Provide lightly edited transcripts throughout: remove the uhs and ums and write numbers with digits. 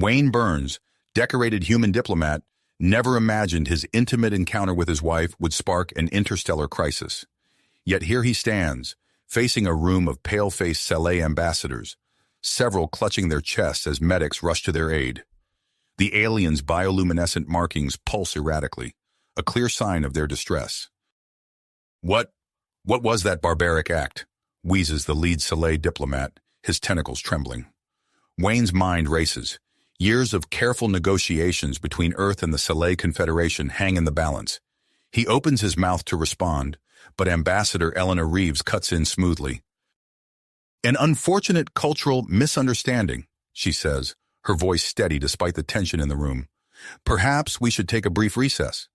Wayne Burns, decorated human diplomat, never imagined his intimate encounter with his wife would spark an interstellar crisis. Yet here he stands, facing a room of pale-faced Saleh ambassadors, several clutching their chests as medics rush to their aid. The aliens' bioluminescent markings pulse erratically, a clear sign of their distress. What was that barbaric act? Wheezes the lead Saleh diplomat, his tentacles trembling. Wayne's mind races. Years of careful negotiations between Earth and the Saleh Confederation hang in the balance. He opens his mouth to respond, but Ambassador Eleanor Reeves cuts in smoothly. An unfortunate cultural misunderstanding, she says, her voice steady despite the tension in the room. Perhaps we should take a brief recess.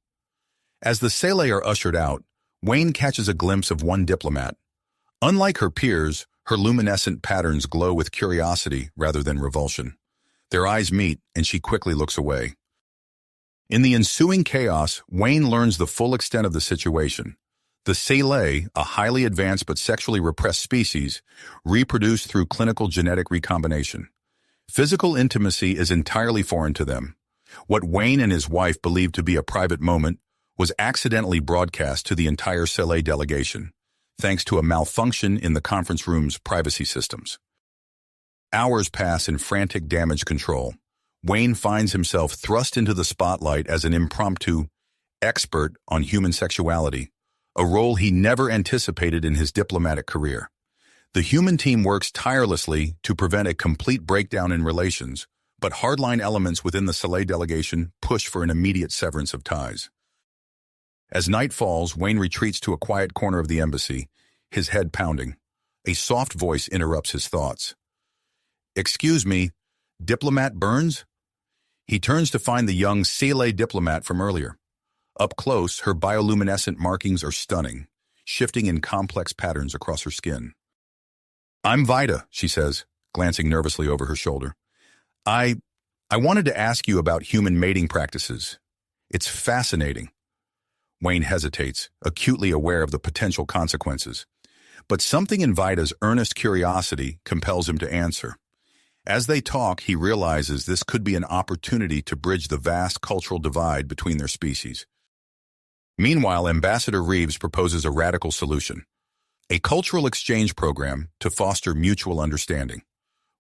As the Saleh are ushered out, Wayne catches a glimpse of one diplomat. Unlike her peers, her luminescent patterns glow with curiosity rather than revulsion. Their eyes meet, and she quickly looks away. In the ensuing chaos, Wayne learns the full extent of the situation. The Saleh, a highly advanced but sexually repressed species, reproduce through clinical genetic recombination. Physical intimacy is entirely foreign to them. What Wayne and his wife believed to be a private moment was accidentally broadcast to the entire Saleh delegation, thanks to a malfunction in the conference room's privacy systems. Hours pass in frantic damage control. Wayne finds himself thrust into the spotlight as an impromptu expert on human sexuality, a role he never anticipated in his diplomatic career. The human team works tirelessly to prevent a complete breakdown in relations, but hardline elements within the Saleh delegation push for an immediate severance of ties. As night falls, Wayne retreats to a quiet corner of the embassy, his head pounding. A soft voice interrupts his thoughts. "Excuse me, Diplomat Burns?" He turns to find the young Saleh diplomat from earlier. Up close, her bioluminescent markings are stunning, shifting in complex patterns across her skin. "I'm Vida," she says, glancing nervously over her shoulder. I wanted to ask you about human mating practices. It's fascinating." Wayne hesitates, acutely aware of the potential consequences. But something in Vida's earnest curiosity compels him to answer. As they talk, he realizes this could be an opportunity to bridge the vast cultural divide between their species. Meanwhile, Ambassador Reeves proposes a radical solution: a cultural exchange program to foster mutual understanding.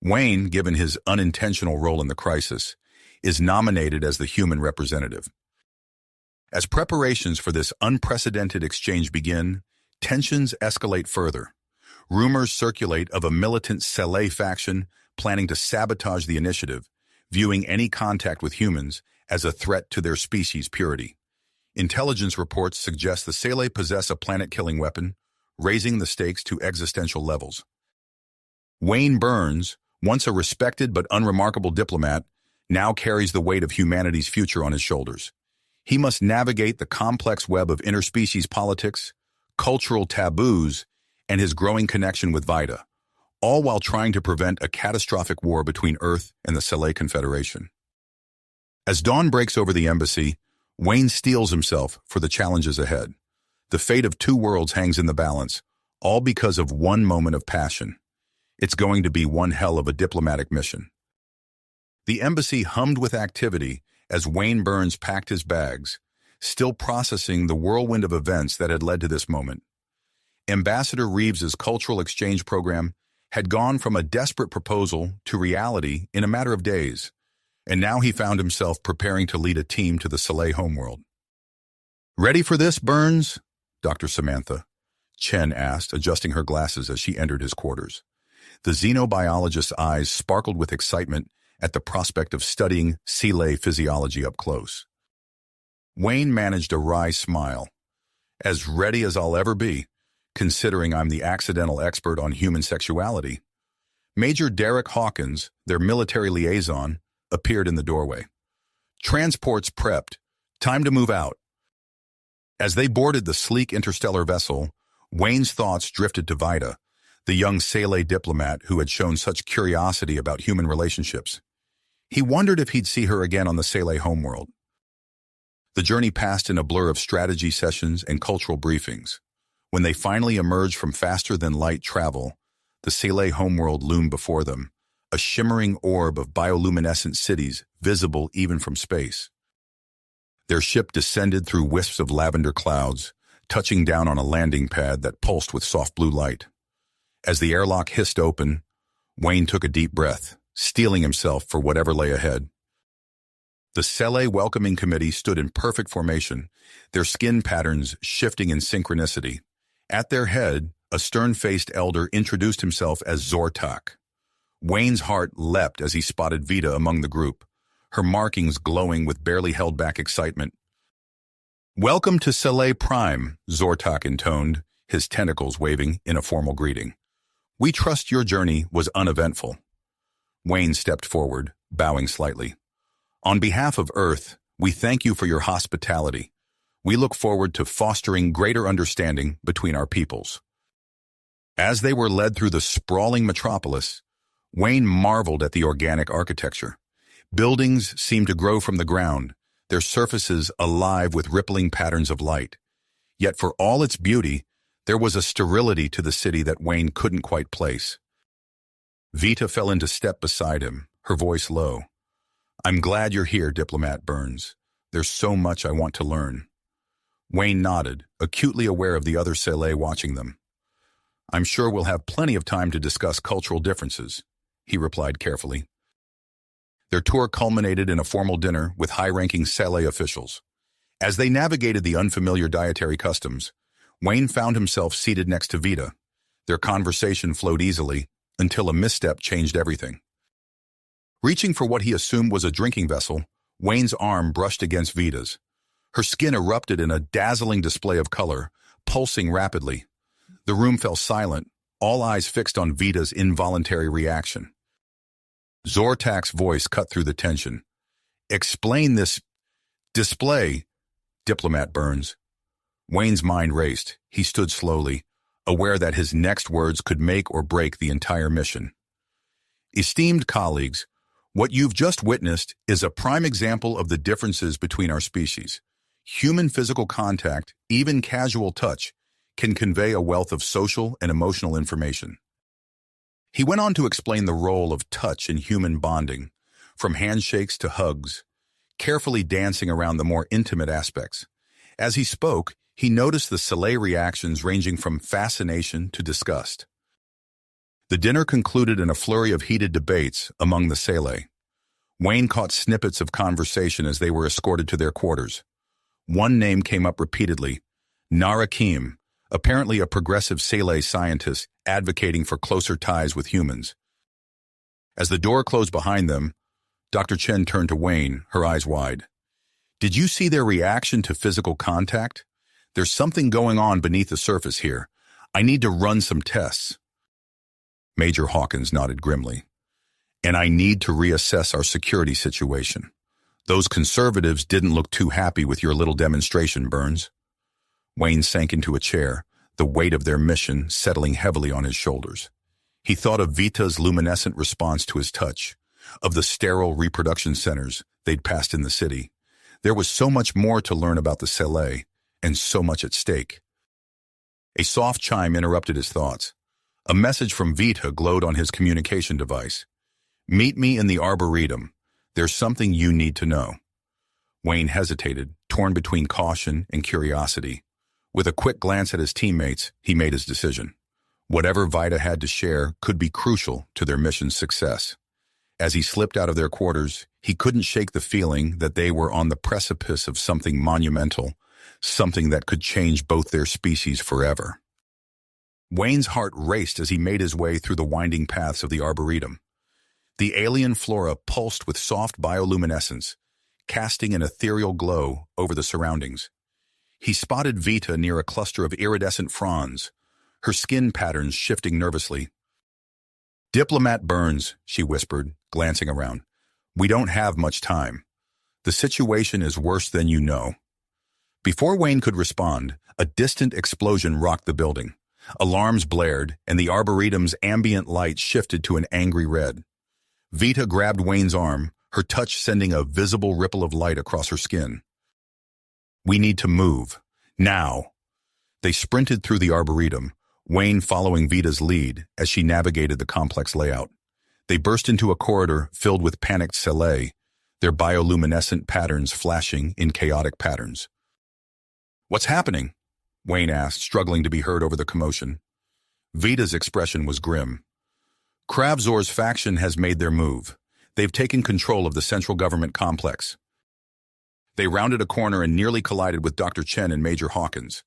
Wayne, given his unintentional role in the crisis, is nominated as the human representative. As preparations for this unprecedented exchange begin, tensions escalate further. Rumors circulate of a militant Saleh faction planning to sabotage the initiative, viewing any contact with humans as a threat to their species' purity. Intelligence reports suggest the Saleh possess a planet-killing weapon, raising the stakes to existential levels. Wayne Burns, once a respected but unremarkable diplomat, now carries the weight of humanity's future on his shoulders. He must navigate the complex web of interspecies politics, cultural taboos, and his growing connection with Vida, all while trying to prevent a catastrophic war between Earth and the Saleh Confederation. As dawn breaks over the embassy, Wayne steels himself for the challenges ahead. The fate of two worlds hangs in the balance, all because of one moment of passion. It's going to be one hell of a diplomatic mission. The embassy hummed with activity as Wayne Burns packed his bags, still processing the whirlwind of events that had led to this moment. Ambassador Reeves's cultural exchange program had gone from a desperate proposal to reality in a matter of days, and now he found himself preparing to lead a team to the Saleh homeworld. "Ready for this, Burns?" Dr. Samantha Chen asked, adjusting her glasses as she entered his quarters. The xenobiologist's eyes sparkled with excitement at the prospect of studying Saleh physiology up close. Wayne managed a wry smile. "As ready as I'll ever be, considering I'm the accidental expert on human sexuality." Major Derek Hawkins, their military liaison, appeared in the doorway. "Transports prepped. Time to move out." As they boarded the sleek interstellar vessel, Wayne's thoughts drifted to Vida, the young Saleh diplomat who had shown such curiosity about human relationships. He wondered if he'd see her again on the Saleh homeworld. The journey passed in a blur of strategy sessions and cultural briefings. When they finally emerged from faster-than-light travel, the Saleh homeworld loomed before them, a shimmering orb of bioluminescent cities visible even from space. Their ship descended through wisps of lavender clouds, touching down on a landing pad that pulsed with soft blue light. As the airlock hissed open, Wayne took a deep breath, steeling himself for whatever lay ahead. The Sele welcoming committee stood in perfect formation, their skin patterns shifting in synchronicity. At their head, a stern-faced elder introduced himself as Zortak. Wayne's heart leapt as he spotted Vita among the group, her markings glowing with barely held-back excitement. "Welcome to Sele Prime," Zortak intoned, his tentacles waving in a formal greeting. "We trust your journey was uneventful." Wayne stepped forward, bowing slightly. "On behalf of Earth, we thank you for your hospitality. We look forward to fostering greater understanding between our peoples." As they were led through the sprawling metropolis, Wayne marveled at the organic architecture. Buildings seemed to grow from the ground, their surfaces alive with rippling patterns of light. Yet for all its beauty, there was a sterility to the city that Wayne couldn't quite place. Vita fell into step beside him, her voice low. "I'm glad you're here, Diplomat Burns. There's so much I want to learn." Wayne nodded, acutely aware of the other Sele watching them. "I'm sure we'll have plenty of time to discuss cultural differences," he replied carefully. Their tour culminated in a formal dinner with high-ranking Sele officials. As they navigated the unfamiliar dietary customs, Wayne found himself seated next to Vita. Their conversation flowed easily until a misstep changed everything. Reaching for what he assumed was a drinking vessel, Wayne's arm brushed against Vita's. Her skin erupted in a dazzling display of color, pulsing rapidly. The room fell silent, all eyes fixed on Vita's involuntary reaction. Zortak's voice cut through the tension. "Explain this display, Diplomat Burns." Wayne's mind raced. He stood slowly, aware that his next words could make or break the entire mission. "Esteemed colleagues, what you've just witnessed is a prime example of the differences between our species. Human physical contact, even casual touch, can convey a wealth of social and emotional information." He went on to explain the role of touch in human bonding, from handshakes to hugs, carefully dancing around the more intimate aspects. As he spoke, he noticed the Sele reactions ranging from fascination to disgust. The dinner concluded in a flurry of heated debates among the Sele. Wayne caught snippets of conversation as they were escorted to their quarters. One name came up repeatedly, Narakim, apparently a progressive Sele scientist advocating for closer ties with humans. As the door closed behind them, Dr. Chen turned to Wayne, her eyes wide. "Did you see their reaction to physical contact? There's something going on beneath the surface here. I need to run some tests." Major Hawkins nodded grimly. "And I need to reassess our security situation. Those conservatives didn't look too happy with your little demonstration, Burns." Wayne sank into a chair, the weight of their mission settling heavily on his shoulders. He thought of Vita's luminescent response to his touch, of the sterile reproduction centers they'd passed in the city. There was so much more to learn about the Sele, and so much at stake. A soft chime interrupted his thoughts. A message from Vita glowed on his communication device. "Meet me in the Arboretum. There's something you need to know." Wayne hesitated, torn between caution and curiosity. With a quick glance at his teammates, he made his decision. Whatever Vita had to share could be crucial to their mission's success. As he slipped out of their quarters, he couldn't shake the feeling that they were on the precipice of something monumental, something that could change both their species forever. Wayne's heart raced as he made his way through the winding paths of the Arboretum. The alien flora pulsed with soft bioluminescence, casting an ethereal glow over the surroundings. He spotted Vita near a cluster of iridescent fronds, her skin patterns shifting nervously. "Diplomat Burns," she whispered, glancing around. "We don't have much time. The situation is worse than you know." Before Wayne could respond, a distant explosion rocked the building. Alarms blared, and the Arboretum's ambient light shifted to an angry red. Vita grabbed Wayne's arm, her touch sending a visible ripple of light across her skin. "We need to move. Now." They sprinted through the Arboretum, Wayne following Vita's lead as she navigated the complex layout. They burst into a corridor filled with panicked Selay, their bioluminescent patterns flashing in chaotic patterns. "What's happening?" Wayne asked, struggling to be heard over the commotion. Vita's expression was grim. "Kravzor's faction has made their move. They've taken control of the central government complex." They rounded a corner and nearly collided with Dr. Chen and Major Hawkins.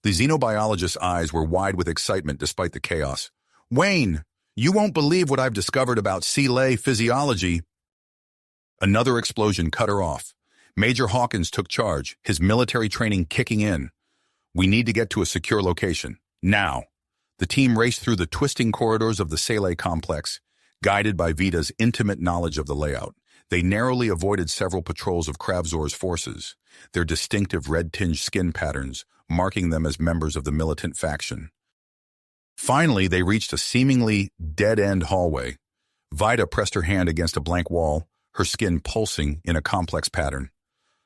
The xenobiologist's eyes were wide with excitement despite the chaos. "Wayne, you won't believe what I've discovered about Selay physiology." Another explosion cut her off. Major Hawkins took charge, his military training kicking in. "We need to get to a secure location. Now." The team raced through the twisting corridors of the Selay complex, guided by Vita's intimate knowledge of the layout. They narrowly avoided several patrols of Kravzor's forces, their distinctive red-tinged skin patterns marking them as members of the militant faction. Finally, they reached a seemingly dead-end hallway. Vita pressed her hand against a blank wall, her skin pulsing in a complex pattern.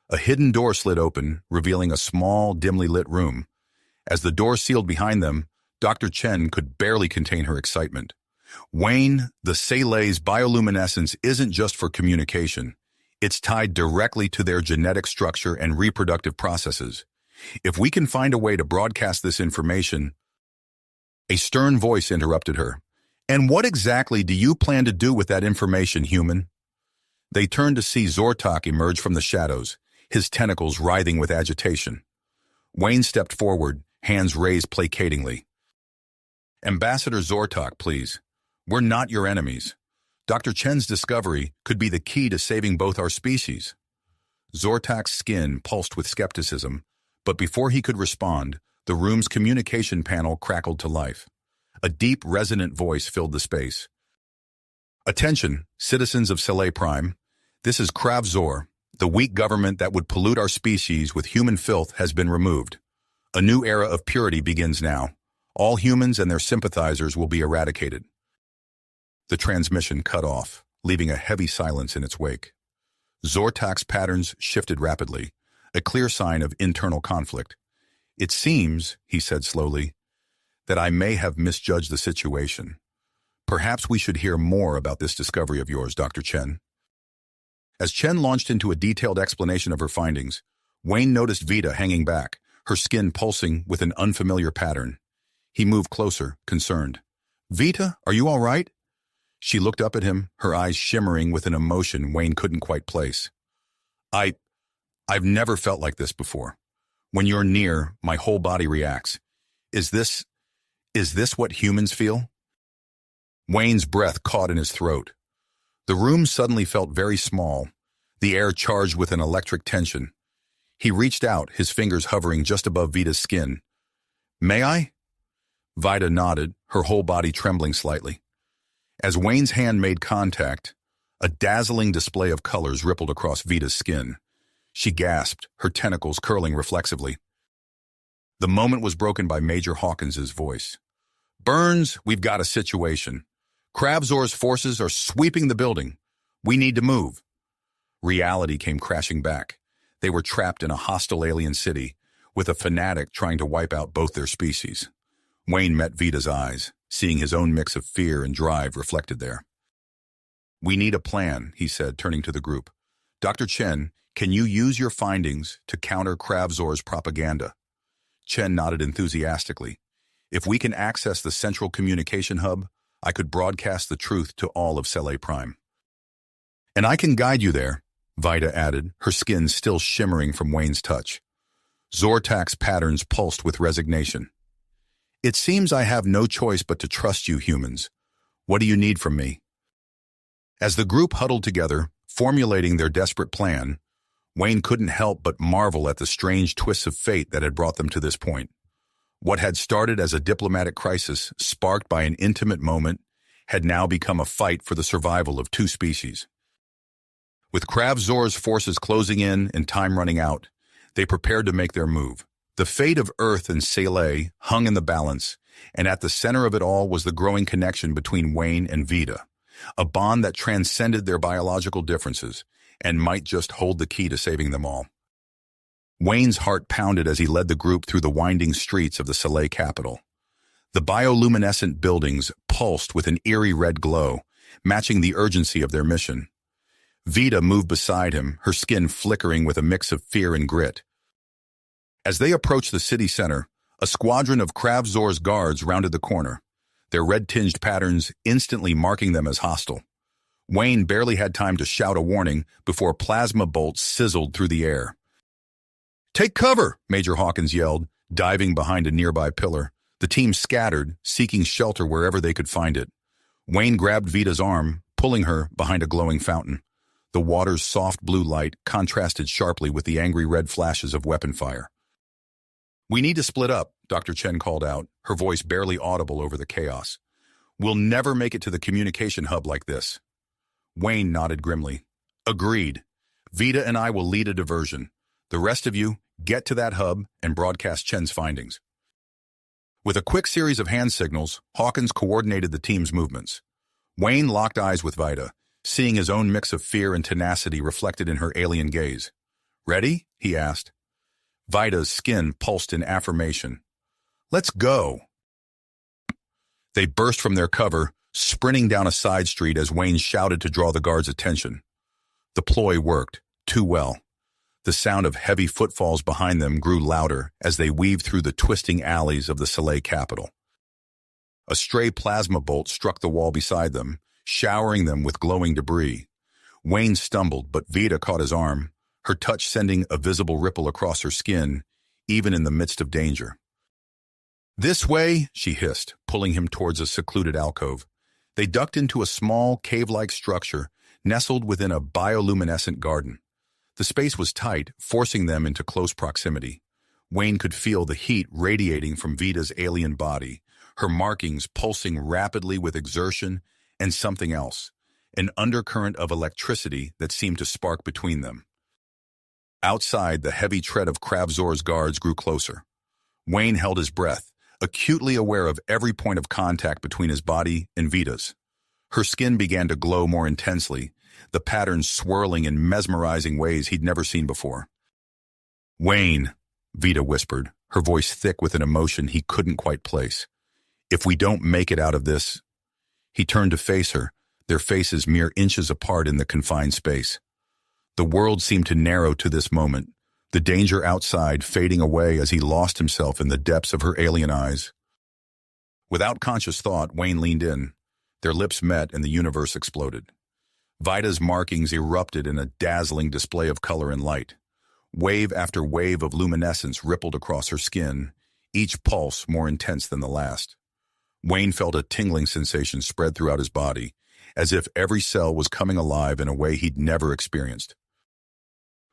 A hidden door slid open, revealing a small, dimly lit room. As the door sealed behind them, Dr. Chen could barely contain her excitement. "Wayne, the Selay's bioluminescence isn't just for communication. It's tied directly to their genetic structure and reproductive processes. If we can find a way to broadcast this information..." A stern voice interrupted her. "And what exactly do you plan to do with that information, human?" They turned to see Zortok emerge from the shadows, his tentacles writhing with agitation. Wayne stepped forward, hands raised placatingly. "Ambassador Zortok, please. We're not your enemies. Dr. Chen's discovery could be the key to saving both our species." Zortok's skin pulsed with skepticism, but before he could respond, the room's communication panel crackled to life. A deep, resonant voice filled the space. "Attention, citizens of Selay Prime. This is Kravzor. The weak government that would pollute our species with human filth has been removed. A new era of purity begins now. All humans and their sympathizers will be eradicated." The transmission cut off, leaving a heavy silence in its wake. Zortok's patterns shifted rapidly, a clear sign of internal conflict. "It seems," he said slowly, "that I may have misjudged the situation. Perhaps we should hear more about this discovery of yours, Dr. Chen." As Chen launched into a detailed explanation of her findings, Wayne noticed Vita hanging back, her skin pulsing with an unfamiliar pattern. He moved closer, concerned. "Vita, are you all right?" She looked up at him, her eyes shimmering with an emotion Wayne couldn't quite place. I've never felt like this before. When you're near, my whole body reacts. Is this what humans feel?" Wayne's breath caught in his throat. The room suddenly felt very small, the air charged with an electric tension. He reached out, his fingers hovering just above Vita's skin. "May I?" Vita nodded, her whole body trembling slightly. As Wayne's hand made contact, a dazzling display of colors rippled across Vita's skin. She gasped, her tentacles curling reflexively. The moment was broken by Major Hawkins's voice. "Burns, we've got a situation. Kravzor's forces are sweeping the building. We need to move." Reality came crashing back. They were trapped in a hostile alien city, with a fanatic trying to wipe out both their species. Wayne met Vita's eyes, seeing his own mix of fear and drive reflected there. "We need a plan," he said, turning to the group. "Dr. Chen, can you use your findings to counter Kravzor's propaganda?" Chen nodded enthusiastically. "If we can access the central communication hub, I could broadcast the truth to all of Selay Prime." "And I can guide you there," Vita added, her skin still shimmering from Wayne's touch. Zortak's patterns pulsed with resignation. "It seems I have no choice but to trust you humans. What do you need from me?" As the group huddled together, formulating their desperate plan, Wayne couldn't help but marvel at the strange twists of fate that had brought them to this point. What had started as a diplomatic crisis, sparked by an intimate moment, had now become a fight for the survival of two species. With Kravzor's forces closing in and time running out, they prepared to make their move. The fate of Earth and Selay hung in the balance, and at the center of it all was the growing connection between Wayne and Vita, a bond that transcended their biological differences and might just hold the key to saving them all. Wayne's heart pounded as he led the group through the winding streets of the Selay capital. The bioluminescent buildings pulsed with an eerie red glow, matching the urgency of their mission. Vita moved beside him, her skin flickering with a mix of fear and grit. As they approached the city center, a squadron of Kravzor's guards rounded the corner, their red-tinged patterns instantly marking them as hostile. Wayne barely had time to shout a warning before plasma bolts sizzled through the air. "Take cover!" Major Hawkins yelled, diving behind a nearby pillar. The team scattered, seeking shelter wherever they could find it. Wayne grabbed Vita's arm, pulling her behind a glowing fountain. The water's soft blue light contrasted sharply with the angry red flashes of weapon fire. "We need to split up," Dr. Chen called out, her voice barely audible over the chaos. "We'll never make it to the communication hub like this." Wayne nodded grimly. "Agreed. Vita and I will lead a diversion. The rest of you, get to that hub and broadcast Chen's findings." With a quick series of hand signals, Hawkins coordinated the team's movements. Wayne locked eyes with Vita, seeing his own mix of fear and tenacity reflected in her alien gaze. "Ready?" he asked. Vita's skin pulsed in affirmation. "Let's go." They burst from their cover, sprinting down a side street as Wayne shouted to draw the guards' attention. The ploy worked, too well. The sound of heavy footfalls behind them grew louder as they weaved through the twisting alleys of the Soleil capital. A stray plasma bolt struck the wall beside them, showering them with glowing debris. Wayne stumbled, but Vita caught his arm, her touch sending a visible ripple across her skin, even in the midst of danger. "This way," she hissed, pulling him towards a secluded alcove. They ducked into a small, cave-like structure nestled within a bioluminescent garden. The space was tight, forcing them into close proximity. Wayne could feel the heat radiating from Vita's alien body, her markings pulsing rapidly with exertion and something else, an undercurrent of electricity that seemed to spark between them. Outside, the heavy tread of Kravzor's guards grew closer. Wayne held his breath, acutely aware of every point of contact between his body and Vita's. Her skin began to glow more intensely, the patterns swirling in mesmerizing ways he'd never seen before. "Wayne," Vita whispered, her voice thick with an emotion he couldn't quite place. "If we don't make it out of this—" He turned to face her, their faces mere inches apart in the confined space. The world seemed to narrow to this moment, the danger outside fading away as he lost himself in the depths of her alien eyes. Without conscious thought, Wayne leaned in. Their lips met and the universe exploded. Vita's markings erupted in a dazzling display of color and light. Wave after wave of luminescence rippled across her skin, each pulse more intense than the last. Wayne felt a tingling sensation spread throughout his body, as if every cell was coming alive in a way he'd never experienced.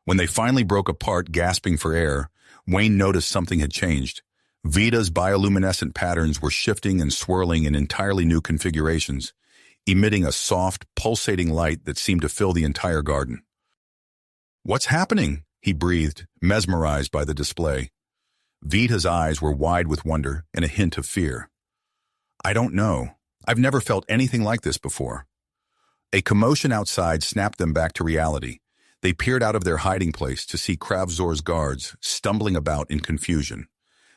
When they finally broke apart, gasping for air, Wayne noticed something had changed. Vita's bioluminescent patterns were shifting and swirling in entirely new configurations, emitting a soft, pulsating light that seemed to fill the entire garden. "What's happening?" he breathed, mesmerized by the display. Vita's eyes were wide with wonder and a hint of fear. "I don't know. I've never felt anything like this before." A commotion outside snapped them back to reality. They peered out of their hiding place to see Kravzor's guards stumbling about in confusion,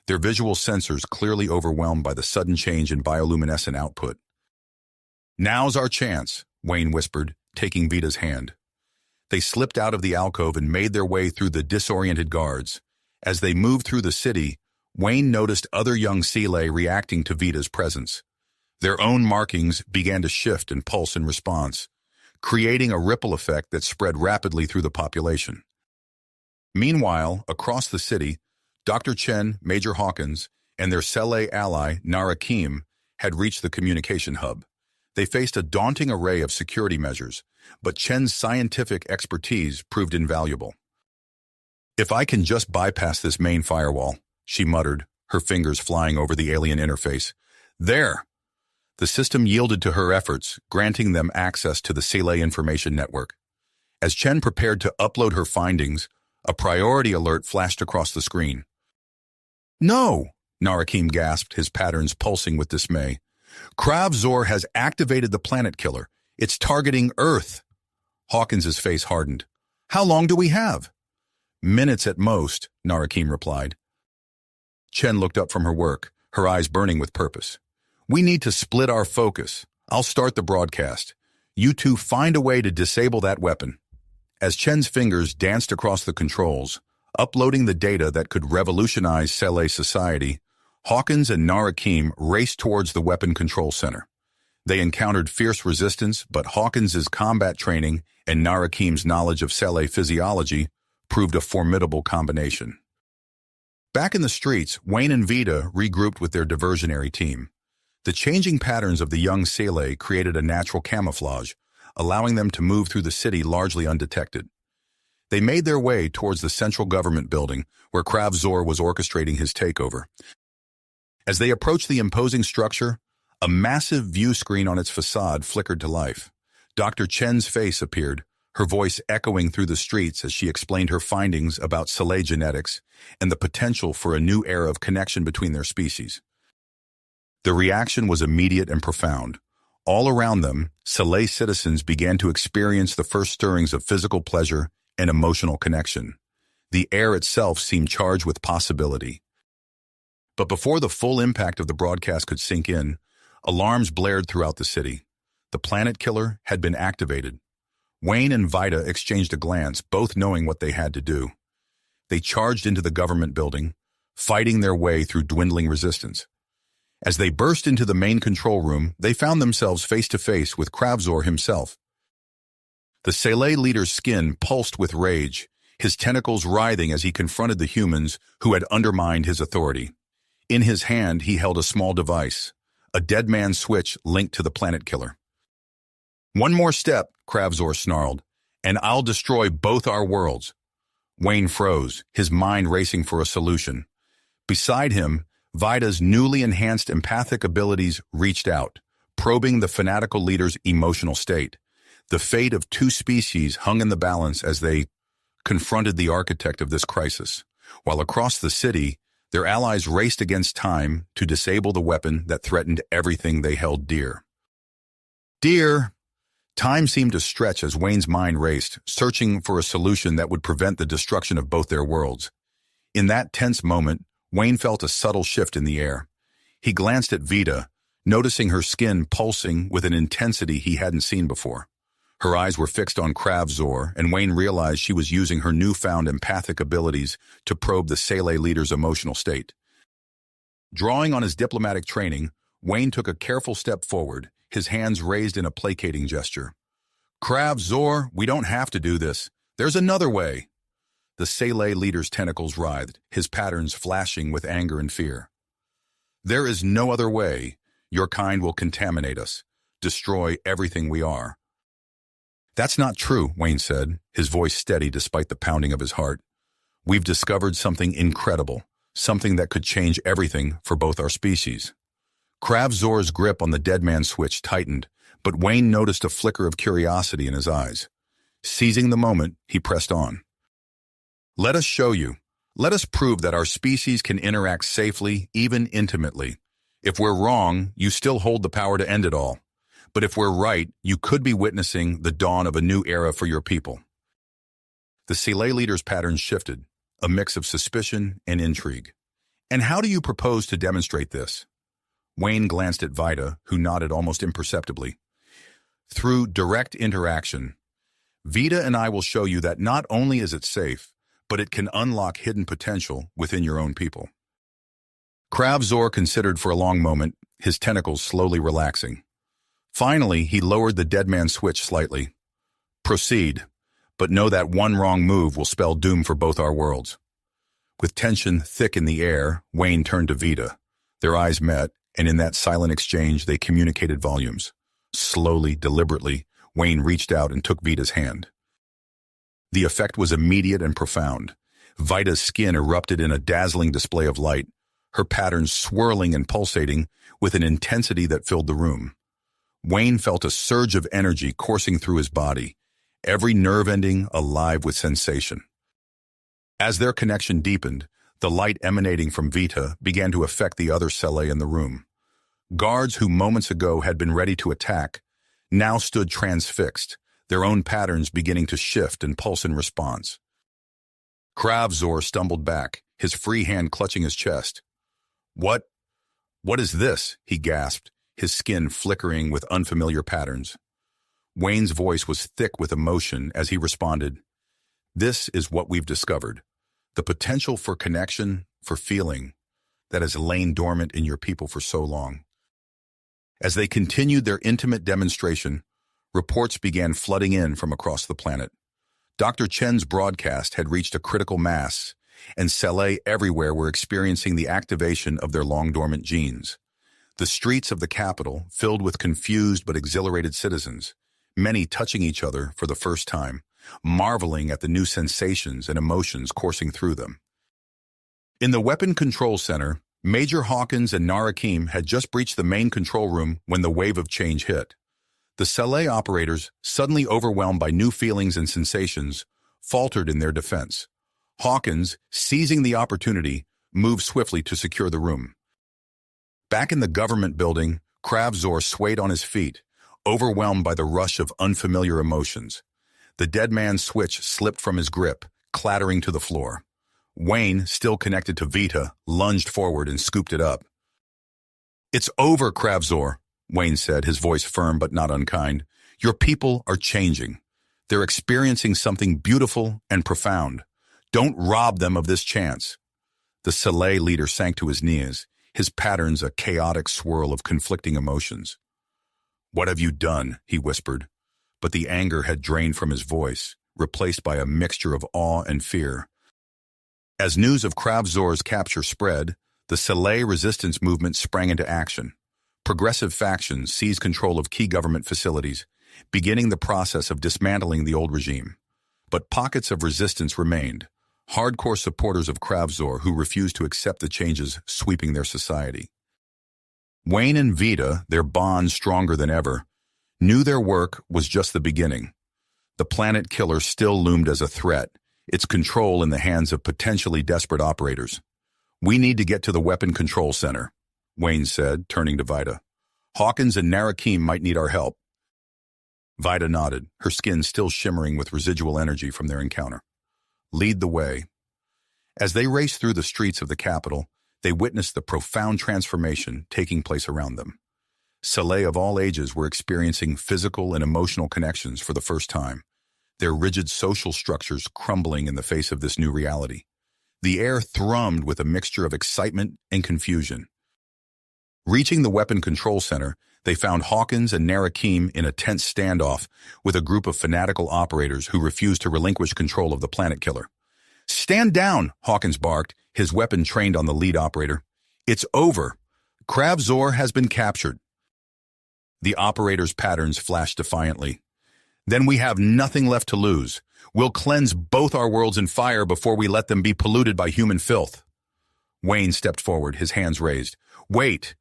their visual sensors clearly overwhelmed by the sudden change in bioluminescent output. "Now's our chance," Wayne whispered, taking Vita's hand. They slipped out of the alcove and made their way through the disoriented guards. As they moved through the city, Wayne noticed other young Seeley reacting to Vita's presence. Their own markings began to shift and pulse in response, creating a ripple effect that spread rapidly through the population. Meanwhile, across the city, Dr. Chen, Major Hawkins, and their Seeley ally, Narakim, had reached the communication hub. They faced a daunting array of security measures, but Chen's scientific expertise proved invaluable. "If I can just bypass this main firewall," she muttered, her fingers flying over the alien interface. "There!" The system yielded to her efforts, granting them access to the Seeley Information Network. As Chen prepared to upload her findings, a priority alert flashed across the screen. "No!" Narakim gasped, his patterns pulsing with dismay. "Kravzor has activated the planet killer. It's targeting Earth." Hawkins's face hardened. "How long do we have?" "Minutes at most," Narakim replied. Chen looked up from her work, her eyes burning with purpose. "We need to split our focus. I'll start the broadcast. You two find a way to disable that weapon. As Chen's fingers danced across the controls, uploading the data that could revolutionize Sele society, Hawkins and Narakim raced towards the weapon control center. They encountered fierce resistance, but Hawkins's combat training and Narakim's knowledge of Sele physiology proved a formidable combination. Back in the streets, Wayne and Vita regrouped with their diversionary team. The changing patterns of the young Sele created a natural camouflage, allowing them to move through the city largely undetected. They made their way towards the central government building, where Krav Zor was orchestrating his takeover. As they approached the imposing structure, a massive view screen on its facade flickered to life. Dr. Chen's face appeared, her voice echoing through the streets as she explained her findings about Sele genetics and the potential for a new era of connection between their species. The reaction was immediate and profound. All around them, Sele citizens began to experience the first stirrings of physical pleasure and emotional connection. The air itself seemed charged with possibility. But before the full impact of the broadcast could sink in, alarms blared throughout the city. The planet killer had been activated. Wayne and Vita exchanged a glance, both knowing what they had to do. They charged into the government building, fighting their way through dwindling resistance. As they burst into the main control room, they found themselves face-to-face with Krav Zor himself. The Sele leader's skin pulsed with rage, his tentacles writhing as he confronted the humans who had undermined his authority. In his hand, he held a small device, a dead man's switch linked to the planet killer. "One more step," Krav Zor snarled, "and I'll destroy both our worlds." Wayne froze, his mind racing for a solution. Beside him, Vita's newly enhanced empathic abilities reached out, probing the fanatical leader's emotional state. The fate of two species hung in the balance as they confronted the architect of this crisis, while across the city, their allies raced against time to disable the weapon that threatened everything they held dear. Time seemed to stretch as Wayne's mind raced, searching for a solution that would prevent the destruction of both their worlds. In that tense moment, Wayne felt a subtle shift in the air. He glanced at Vita, noticing her skin pulsing with an intensity he hadn't seen before. Her eyes were fixed on Krav Zor, and Wayne realized she was using her newfound empathic abilities to probe the Sele leader's emotional state. Drawing on his diplomatic training, Wayne took a careful step forward, his hands raised in a placating gesture. "Krav Zor, we don't have to do this. There's another way." The Sele leader's tentacles writhed, his patterns flashing with anger and fear. "There is no other way. Your kind will contaminate us, destroy everything we are." "That's not true," Wayne said, his voice steady despite the pounding of his heart. "We've discovered something incredible, something that could change everything for both our species." Krav Zor's grip on the dead man's switch tightened, but Wayne noticed a flicker of curiosity in his eyes. Seizing the moment, he pressed on. "Let us show you. Let us prove that our species can interact safely, even intimately. If we're wrong, you still hold the power to end it all. But if we're right, you could be witnessing the dawn of a new era for your people." The Sele leader's patterns shifted, a mix of suspicion and intrigue. "And how do you propose to demonstrate this?" Wayne glanced at Vita, who nodded almost imperceptibly. "Through direct interaction. Vita and I will show you that not only is it safe, but it can unlock hidden potential within your own people." Krav Zor considered for a long moment, his tentacles slowly relaxing. Finally, he lowered the dead man's switch slightly. "Proceed, but know that one wrong move will spell doom for both our worlds." With tension thick in the air, Wayne turned to Vita. Their eyes met, and in that silent exchange, they communicated volumes. Slowly, deliberately, Wayne reached out and took Vita's hand. The effect was immediate and profound. Vita's skin erupted in a dazzling display of light, her patterns swirling and pulsating with an intensity that filled the room. Wayne felt a surge of energy coursing through his body, every nerve ending alive with sensation. As their connection deepened, the light emanating from Vita began to affect the other Sele in the room. Guards who moments ago had been ready to attack now stood transfixed, their own patterns beginning to shift and pulse in response. Krav Zor stumbled back, his free hand clutching his chest. What is this?" he gasped, his skin flickering with unfamiliar patterns. Wayne's voice was thick with emotion as he responded, "This is what we've discovered. The potential for connection, for feeling, that has lain dormant in your people for so long." As they continued their intimate demonstration, reports began flooding in from across the planet. Dr. Chen's broadcast had reached a critical mass, and cells everywhere were experiencing the activation of their long-dormant genes. The streets of the capital filled with confused but exhilarated citizens, many touching each other for the first time, marveling at the new sensations and emotions coursing through them. In the Weapon Control Center, Major Hawkins and Narakim had just breached the main control room when the wave of change hit. The Saleh operators, suddenly overwhelmed by new feelings and sensations, faltered in their defense. Hawkins, seizing the opportunity, moved swiftly to secure the room. Back in the government building, Kravzor swayed on his feet, overwhelmed by the rush of unfamiliar emotions. The dead man's switch slipped from his grip, clattering to the floor. Wayne, still connected to Vita, lunged forward and scooped it up. "It's over, Kravzor," Wayne said, his voice firm but not unkind. "Your people are changing. They're experiencing something beautiful and profound. Don't rob them of this chance." The Saleh leader sank to his knees, his patterns a chaotic swirl of conflicting emotions. "What have you done?" he whispered, but the anger had drained from his voice, replaced by a mixture of awe and fear. As news of Kravzor's capture spread, the Saleh resistance movement sprang into action. Progressive factions seized control of key government facilities, beginning the process of dismantling the old regime. But pockets of resistance remained, hardcore supporters of Kravzor who refused to accept the changes sweeping their society. Wayne and Vita, their bond stronger than ever, knew their work was just the beginning. The planet killer still loomed as a threat, its control in the hands of potentially desperate operators. "We need to get to the Weapon Control Center," Wayne said, turning to Vita. "Hawkins and Narakim might need our help." Vita nodded, her skin still shimmering with residual energy from their encounter. "Lead the way." As they raced through the streets of the capital, they witnessed the profound transformation taking place around them. Saleh of all ages were experiencing physical and emotional connections for the first time, their rigid social structures crumbling in the face of this new reality. The air thrummed with a mixture of excitement and confusion. Reaching the Weapon Control Center, they found Hawkins and Narakim in a tense standoff with a group of fanatical operators who refused to relinquish control of the planet killer. "Stand down," Hawkins barked, his weapon trained on the lead operator. "It's over. Kravzor has been captured." The operator's patterns flashed defiantly. "Then we have nothing left to lose. We'll cleanse both our worlds in fire before we let them be polluted by human filth." Wayne stepped forward, his hands raised. "Wait.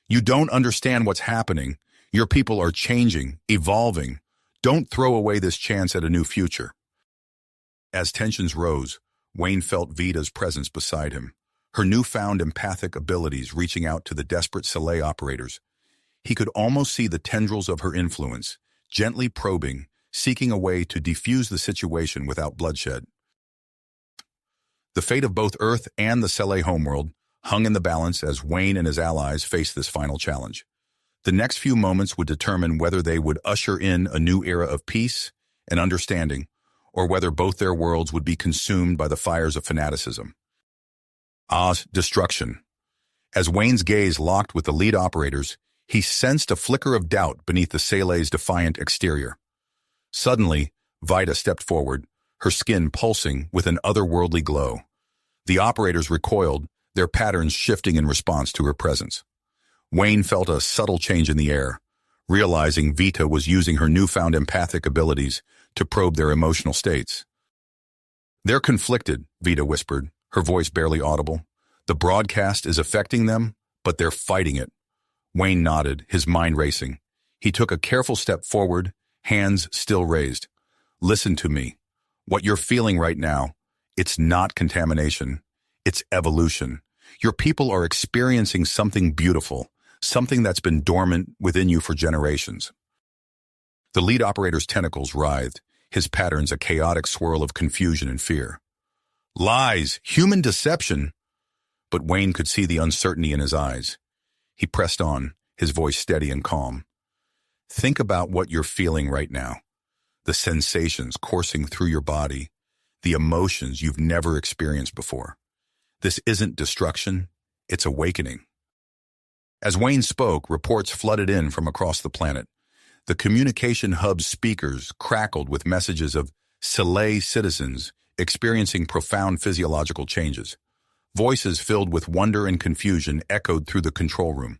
You don't understand what's happening. Your people are changing, evolving. Don't throw away this chance at a new future." As tensions rose, Wayne felt Vita's presence beside him, her newfound empathic abilities reaching out to the desperate Saleh operators. He could almost see the tendrils of her influence, gently probing, seeking a way to defuse the situation without bloodshed. The fate of both Earth and the Saleh homeworld hung in the balance as Wayne and his allies faced this final challenge. The next few moments would determine whether they would usher in a new era of peace and understanding, or whether both their worlds would be consumed by the fires of fanaticism. Destruction. As Wayne's gaze locked with the lead operators, he sensed a flicker of doubt beneath the Saleh's defiant exterior. Suddenly, Vita stepped forward, her skin pulsing with an otherworldly glow. The operators recoiled, their patterns shifting in response to her presence. Wayne felt a subtle change in the air, realizing Vita was using her newfound empathic abilities to probe their emotional states. "They're conflicted," Vita whispered, her voice barely audible. "The broadcast is affecting them, but they're fighting it." Wayne nodded, his mind racing. He took a careful step forward, hands still raised. "Listen to me. What you're feeling right now, it's not contamination. It's evolution. Your people are experiencing something beautiful, something that's been dormant within you for generations." The lead operator's tentacles writhed, his patterns a chaotic swirl of confusion and fear. "Lies! Human deception!" But Wayne could see the uncertainty in his eyes. He pressed on, his voice steady and calm. Think about what you're feeling right now. The sensations coursing through your body, the emotions you've never experienced before. This isn't destruction, it's awakening. As Wayne spoke, reports flooded in from across the planet. The communication hub's speakers crackled with messages of Soleil citizens experiencing profound physiological changes. Voices filled with wonder and confusion echoed through the control room.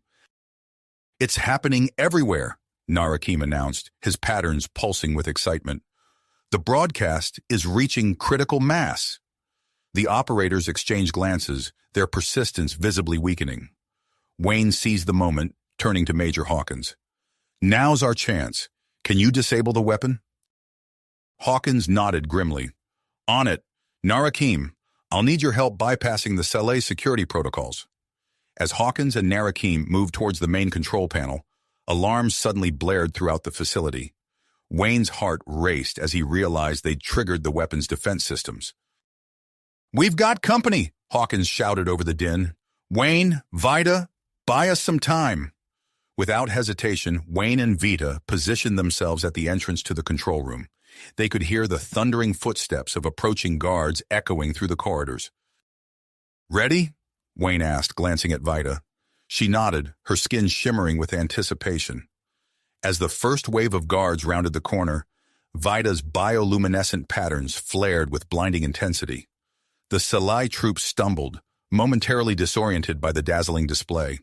"It's happening everywhere," Narakim announced, his patterns pulsing with excitement. "The broadcast is reaching critical mass." The operators exchanged glances, their persistence visibly weakening. Wayne seized the moment, turning to Major Hawkins. "Now's our chance. Can you disable the weapon?" Hawkins nodded grimly. "On it. Narakim, I'll need your help bypassing the Soleil security protocols." As Hawkins and Narakim moved towards the main control panel, alarms suddenly blared throughout the facility. Wayne's heart raced as he realized they'd triggered the weapon's defense systems. "We've got company," Hawkins shouted over the din. "Wayne, Vida, buy us some time." Without hesitation, Wayne and Vita positioned themselves at the entrance to the control room. They could hear the thundering footsteps of approaching guards echoing through the corridors. "Ready?" Wayne asked, glancing at Vida. She nodded, her skin shimmering with anticipation. As the first wave of guards rounded the corner, Vida's bioluminescent patterns flared with blinding intensity. The Soleil troops stumbled, momentarily disoriented by the dazzling display.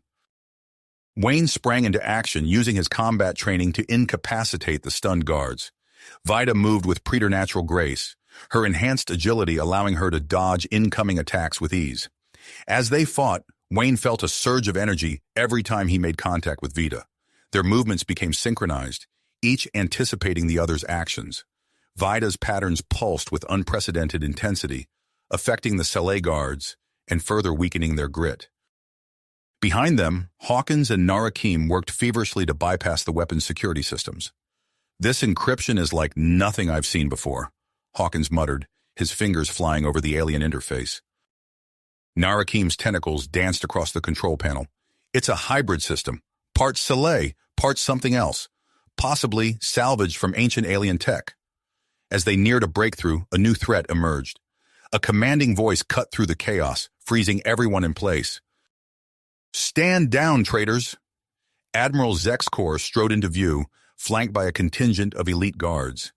Wayne sprang into action, using his combat training to incapacitate the stunned guards. Vida moved with preternatural grace, her enhanced agility allowing her to dodge incoming attacks with ease. As they fought, Wayne felt a surge of energy every time he made contact with Vida. Their movements became synchronized, each anticipating the other's actions. Vida's patterns pulsed with unprecedented intensity, affecting the Soleil guards and further weakening their grit. Behind them, Hawkins and Narakim worked feverishly to bypass the weapon's security systems. "This encryption is like nothing I've seen before," Hawkins muttered, his fingers flying over the alien interface. Narakim's tentacles danced across the control panel. "It's a hybrid system, part Soleil, part something else, possibly salvaged from ancient alien tech." As they neared a breakthrough, a new threat emerged. A commanding voice cut through the chaos, freezing everyone in place. "Stand down, traitors!" Admiral Zexkor strode into view, flanked by a contingent of elite guards.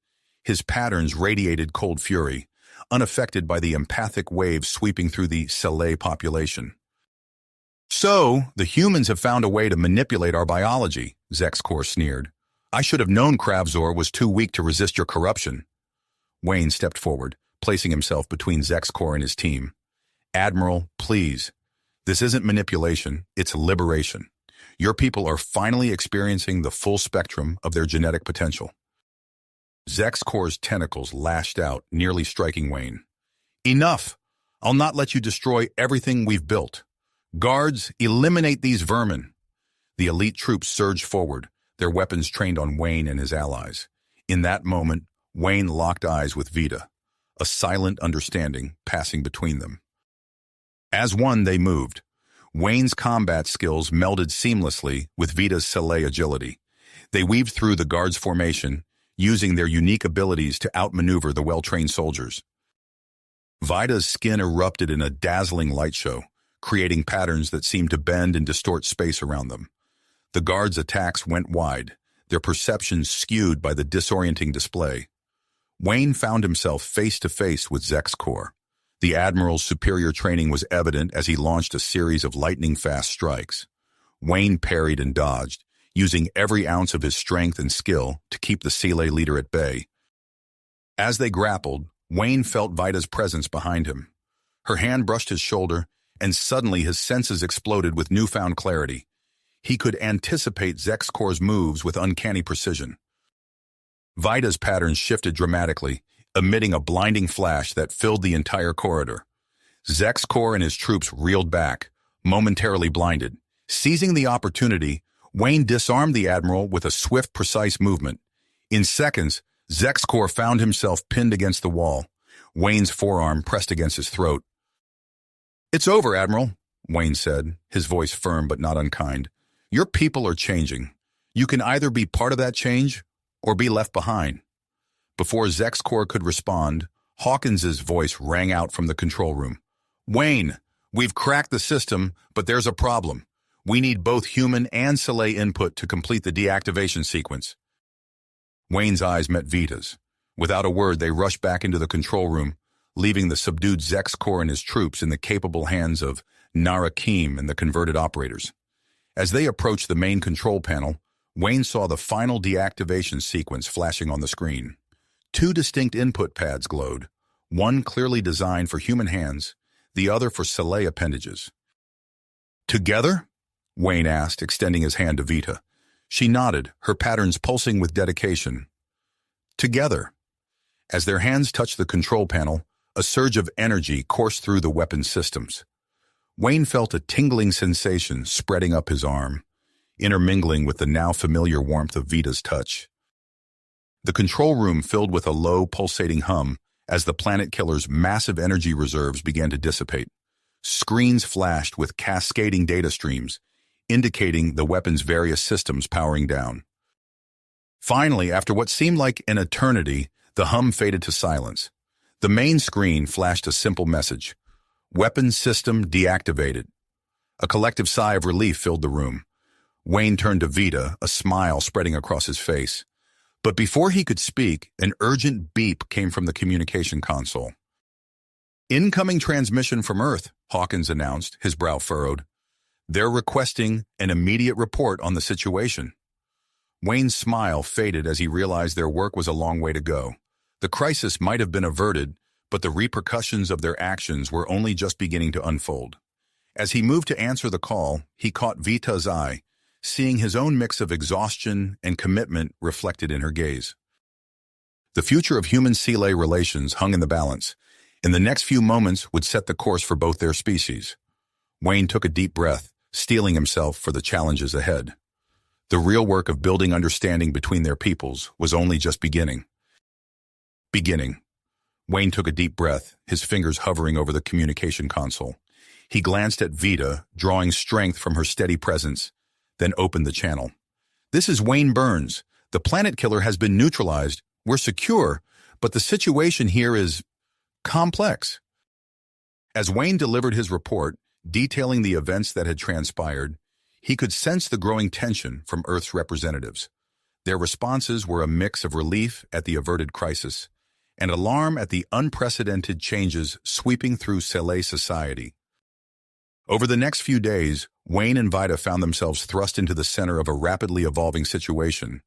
His patterns radiated cold fury, unaffected by the empathic waves sweeping through the Soleil population. "So, the humans have found a way to manipulate our biology," Zexkor sneered. "I should have known Kravzor was too weak to resist your corruption." Wayne stepped forward, placing himself between Zexkor and his team. "Admiral, please. This isn't manipulation, it's liberation. Your people are finally experiencing the full spectrum of their genetic potential." Zexkor's tentacles lashed out, nearly striking Wayne. "Enough! I'll not let you destroy everything we've built. Guards, eliminate these vermin." The elite troops surged forward, their weapons trained on Wayne and his allies. In that moment, Wayne locked eyes with Vida, a silent understanding passing between them. As one, they moved. Wayne's combat skills melded seamlessly with Vida's Soleil agility. They weaved through the guards' formation, using their unique abilities to outmaneuver the well-trained soldiers. Vida's skin erupted in a dazzling light show, creating patterns that seemed to bend and distort space around them. The guards' attacks went wide, their perceptions skewed by the disorienting display. Wayne found himself face-to-face with Zexkor. The Admiral's superior training was evident as he launched a series of lightning-fast strikes. Wayne parried and dodged, using every ounce of his strength and skill to keep the Soleil leader at bay. As they grappled, Wayne felt Vida's presence behind him. Her hand brushed his shoulder, and suddenly his senses exploded with newfound clarity. He could anticipate Zexkor's moves with uncanny precision. Vida's patterns shifted dramatically, emitting a blinding flash that filled the entire corridor. Zexkor and his troops reeled back, momentarily blinded. Seizing the opportunity, Wayne disarmed the Admiral with a swift, precise movement. In seconds, Zexkor found himself pinned against the wall, Wayne's forearm pressed against his throat. "It's over, Admiral," Wayne said, his voice firm but not unkind. "Your people are changing. You can either be part of that change or be left behind. Before Zexcor could respond, Hawkins's voice rang out from the control room. Wayne, we've cracked the system, but there's a problem. We need both human and Soleil input to complete the deactivation sequence. Wayne's eyes met Vita's. Without a word, they rushed back into the control room, leaving the subdued Zexcor and his troops in the capable hands of Narakim and the converted operators. As they approached the main control panel, Wayne saw the final deactivation sequence flashing on the screen. 2 distinct input pads glowed, one clearly designed for human hands, the other for Soleil appendages. Together? Wayne asked, extending his hand to Vita. She nodded, her patterns pulsing with dedication. Together. As their hands touched the control panel, a surge of energy coursed through the weapon systems. Wayne felt a tingling sensation spreading up his arm, intermingling with the now familiar warmth of Vita's touch. The control room filled with a low, pulsating hum as the planet killer's massive energy reserves began to dissipate. Screens flashed with cascading data streams, indicating the weapon's various systems powering down. Finally, after what seemed like an eternity, the hum faded to silence. The main screen flashed a simple message: Weapon system deactivated. A collective sigh of relief filled the room. Wayne turned to Vita, a smile spreading across his face. But before he could speak, an urgent beep came from the communication console. Incoming transmission from Earth, Hawkins announced, his brow furrowed. They're requesting an immediate report on the situation. Wayne's smile faded as he realized their work was a long way to go. The crisis might have been averted, but the repercussions of their actions were only just beginning to unfold. As he moved to answer the call, he caught Vita's eye, seeing his own mix of exhaustion and commitment reflected in her gaze. The future of human-Soleil relations hung in the balance, and the next few moments would set the course for both their species. Wayne took a deep breath, steeling himself for the challenges ahead. The real work of building understanding between their peoples was only just beginning. Wayne took a deep breath, his fingers hovering over the communication console. He glanced at Vita, drawing strength from her steady presence, then opened the channel. This is Wayne Burns. The planet killer has been neutralized. We're secure, but the situation here is complex. As Wayne delivered his report, detailing the events that had transpired, he could sense the growing tension from Earth's representatives. Their responses were a mix of relief at the averted crisis and alarm at the unprecedented changes sweeping through Soleil society. Over the next few days, Wayne and Vita found themselves thrust into the center of a rapidly evolving situation.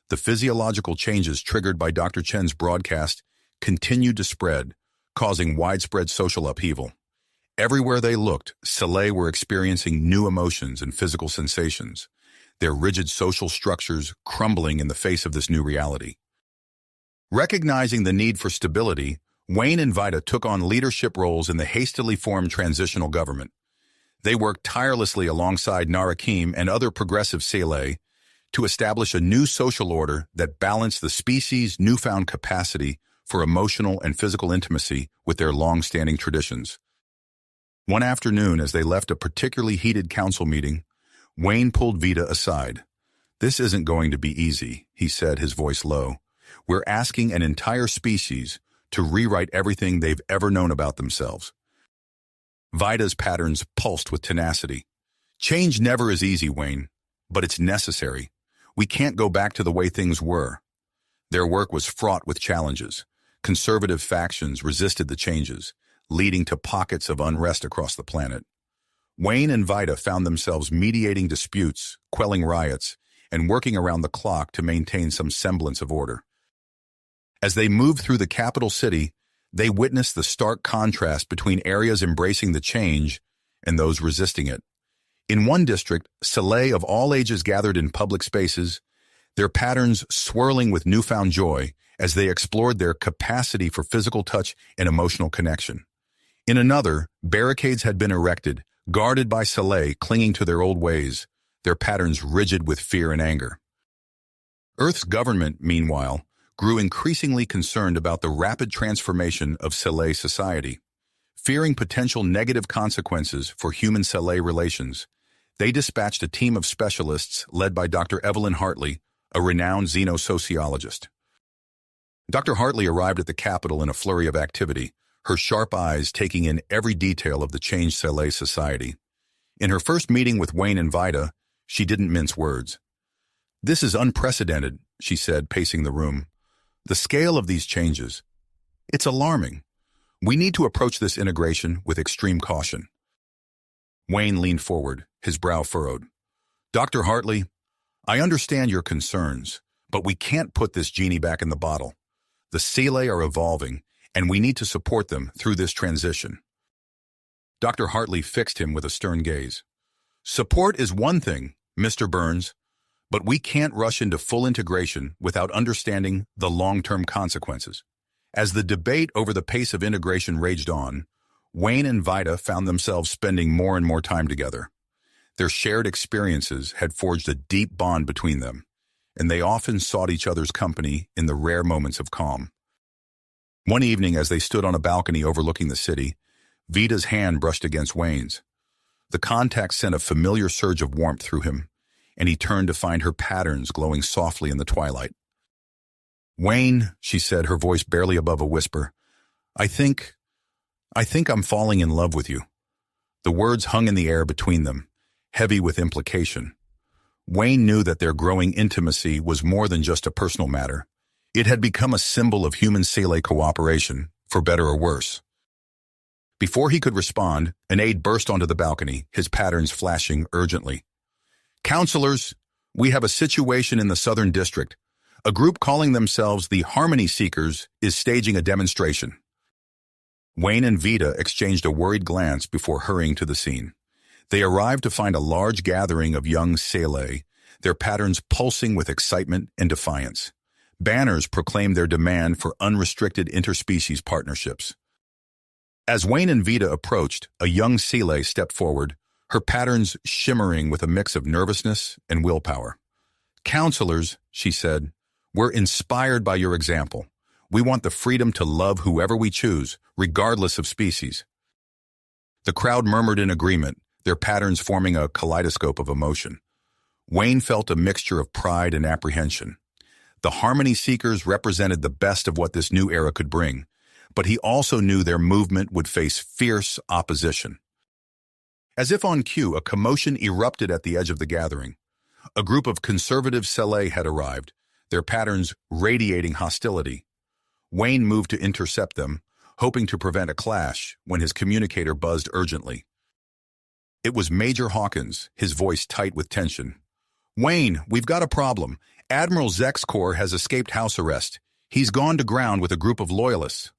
The physiological changes triggered by Dr. Chen's broadcast continued to spread, causing widespread social upheaval. Everywhere they looked, Soleil were experiencing new emotions and physical sensations, their rigid social structures crumbling in the face of this new reality. Recognizing the need for stability, Wayne and Vita took on leadership roles in the hastily formed transitional government. They worked tirelessly alongside Narakim and other progressive Soleil to establish a new social order that balanced the species' newfound capacity for emotional and physical intimacy with their long-standing traditions. One afternoon, as they left a particularly heated council meeting, Wayne pulled Vita aside. "This isn't going to be easy," he said, his voice low. "We're asking an entire species to rewrite everything they've ever known about themselves." Vita's patterns pulsed with tenacity. "Change never is easy, Wayne, but it's necessary. We can't go back to the way things were." Their work was fraught with challenges. Conservative factions resisted the changes, leading to pockets of unrest across the planet. Wayne and Vita found themselves mediating disputes, quelling riots, and working around the clock to maintain some semblance of order. As they moved through the capital city, they witnessed the stark contrast between areas embracing the change and those resisting it. In one district, Soleil of all ages gathered in public spaces, their patterns swirling with newfound joy as they explored their capacity for physical touch and emotional connection. In another, barricades had been erected, guarded by Soleil clinging to their old ways, their patterns rigid with fear and anger. Earth's government, meanwhile, grew increasingly concerned about the rapid transformation of Soleil society. Fearing potential negative consequences for human-Soleil relations, They dispatched a team of specialists led by Dr. Evelyn Hartley, a renowned xenosociologist. Dr. Hartley arrived at the Capitol in a flurry of activity, her sharp eyes taking in every detail of the changed Saleh society. In her first meeting with Wayne and Vida, she didn't mince words. "This is unprecedented," she said, pacing the room. "The scale of these changes. It's alarming. We need to approach this integration with extreme caution." Wayne leaned forward, his brow furrowed. "Dr. Hartley, I understand your concerns, but we can't put this genie back in the bottle. The Saleh are evolving, and we need to support them through this transition." Dr. Hartley fixed him with a stern gaze. "Support is one thing, Mr. Burns, but we can't rush into full integration without understanding the long-term consequences." As the debate over the pace of integration raged on, Wayne and Vida found themselves spending more and more time together. Their shared experiences had forged a deep bond between them, and they often sought each other's company in the rare moments of calm. One evening, as they stood on a balcony overlooking the city, Vida's hand brushed against Wayne's. The contact sent a familiar surge of warmth through him, and he turned to find her patterns glowing softly in the twilight. "Wayne," she said, her voice barely above a whisper, I think I'm falling in love with you." The words hung in the air between them, heavy with implication. Wayne knew that their growing intimacy was more than just a personal matter. It had become a symbol of human-Saleh cooperation, for better or worse. Before he could respond, an aide burst onto the balcony, his patterns flashing urgently. "Counselors, we have a situation in the Southern District. A group calling themselves the Harmony Seekers is staging a demonstration." Wayne and Vida exchanged a worried glance before hurrying to the scene. They arrived to find a large gathering of young Saleh, their patterns pulsing with excitement and defiance. Banners proclaimed their demand for unrestricted interspecies partnerships. As Wayne and Vida approached, a young Saleh stepped forward, her patterns shimmering with a mix of nervousness and willpower. "Counselors," she said, "we're inspired by your example. We want the freedom to love whoever we choose, regardless of species." The crowd murmured in agreement, their patterns forming a kaleidoscope of emotion. Wayne felt a mixture of pride and apprehension. The Harmony Seekers represented the best of what this new era could bring, but he also knew their movement would face fierce opposition. As if on cue, a commotion erupted at the edge of the gathering. A group of conservative Saleh had arrived, their patterns radiating hostility. Wayne moved to intercept them, hoping to prevent a clash, when his communicator buzzed urgently. It was Major Hawkins, his voice tight with tension. "Wayne, we've got a problem. Admiral Zek's corps has escaped house arrest. He's gone to ground with a group of loyalists."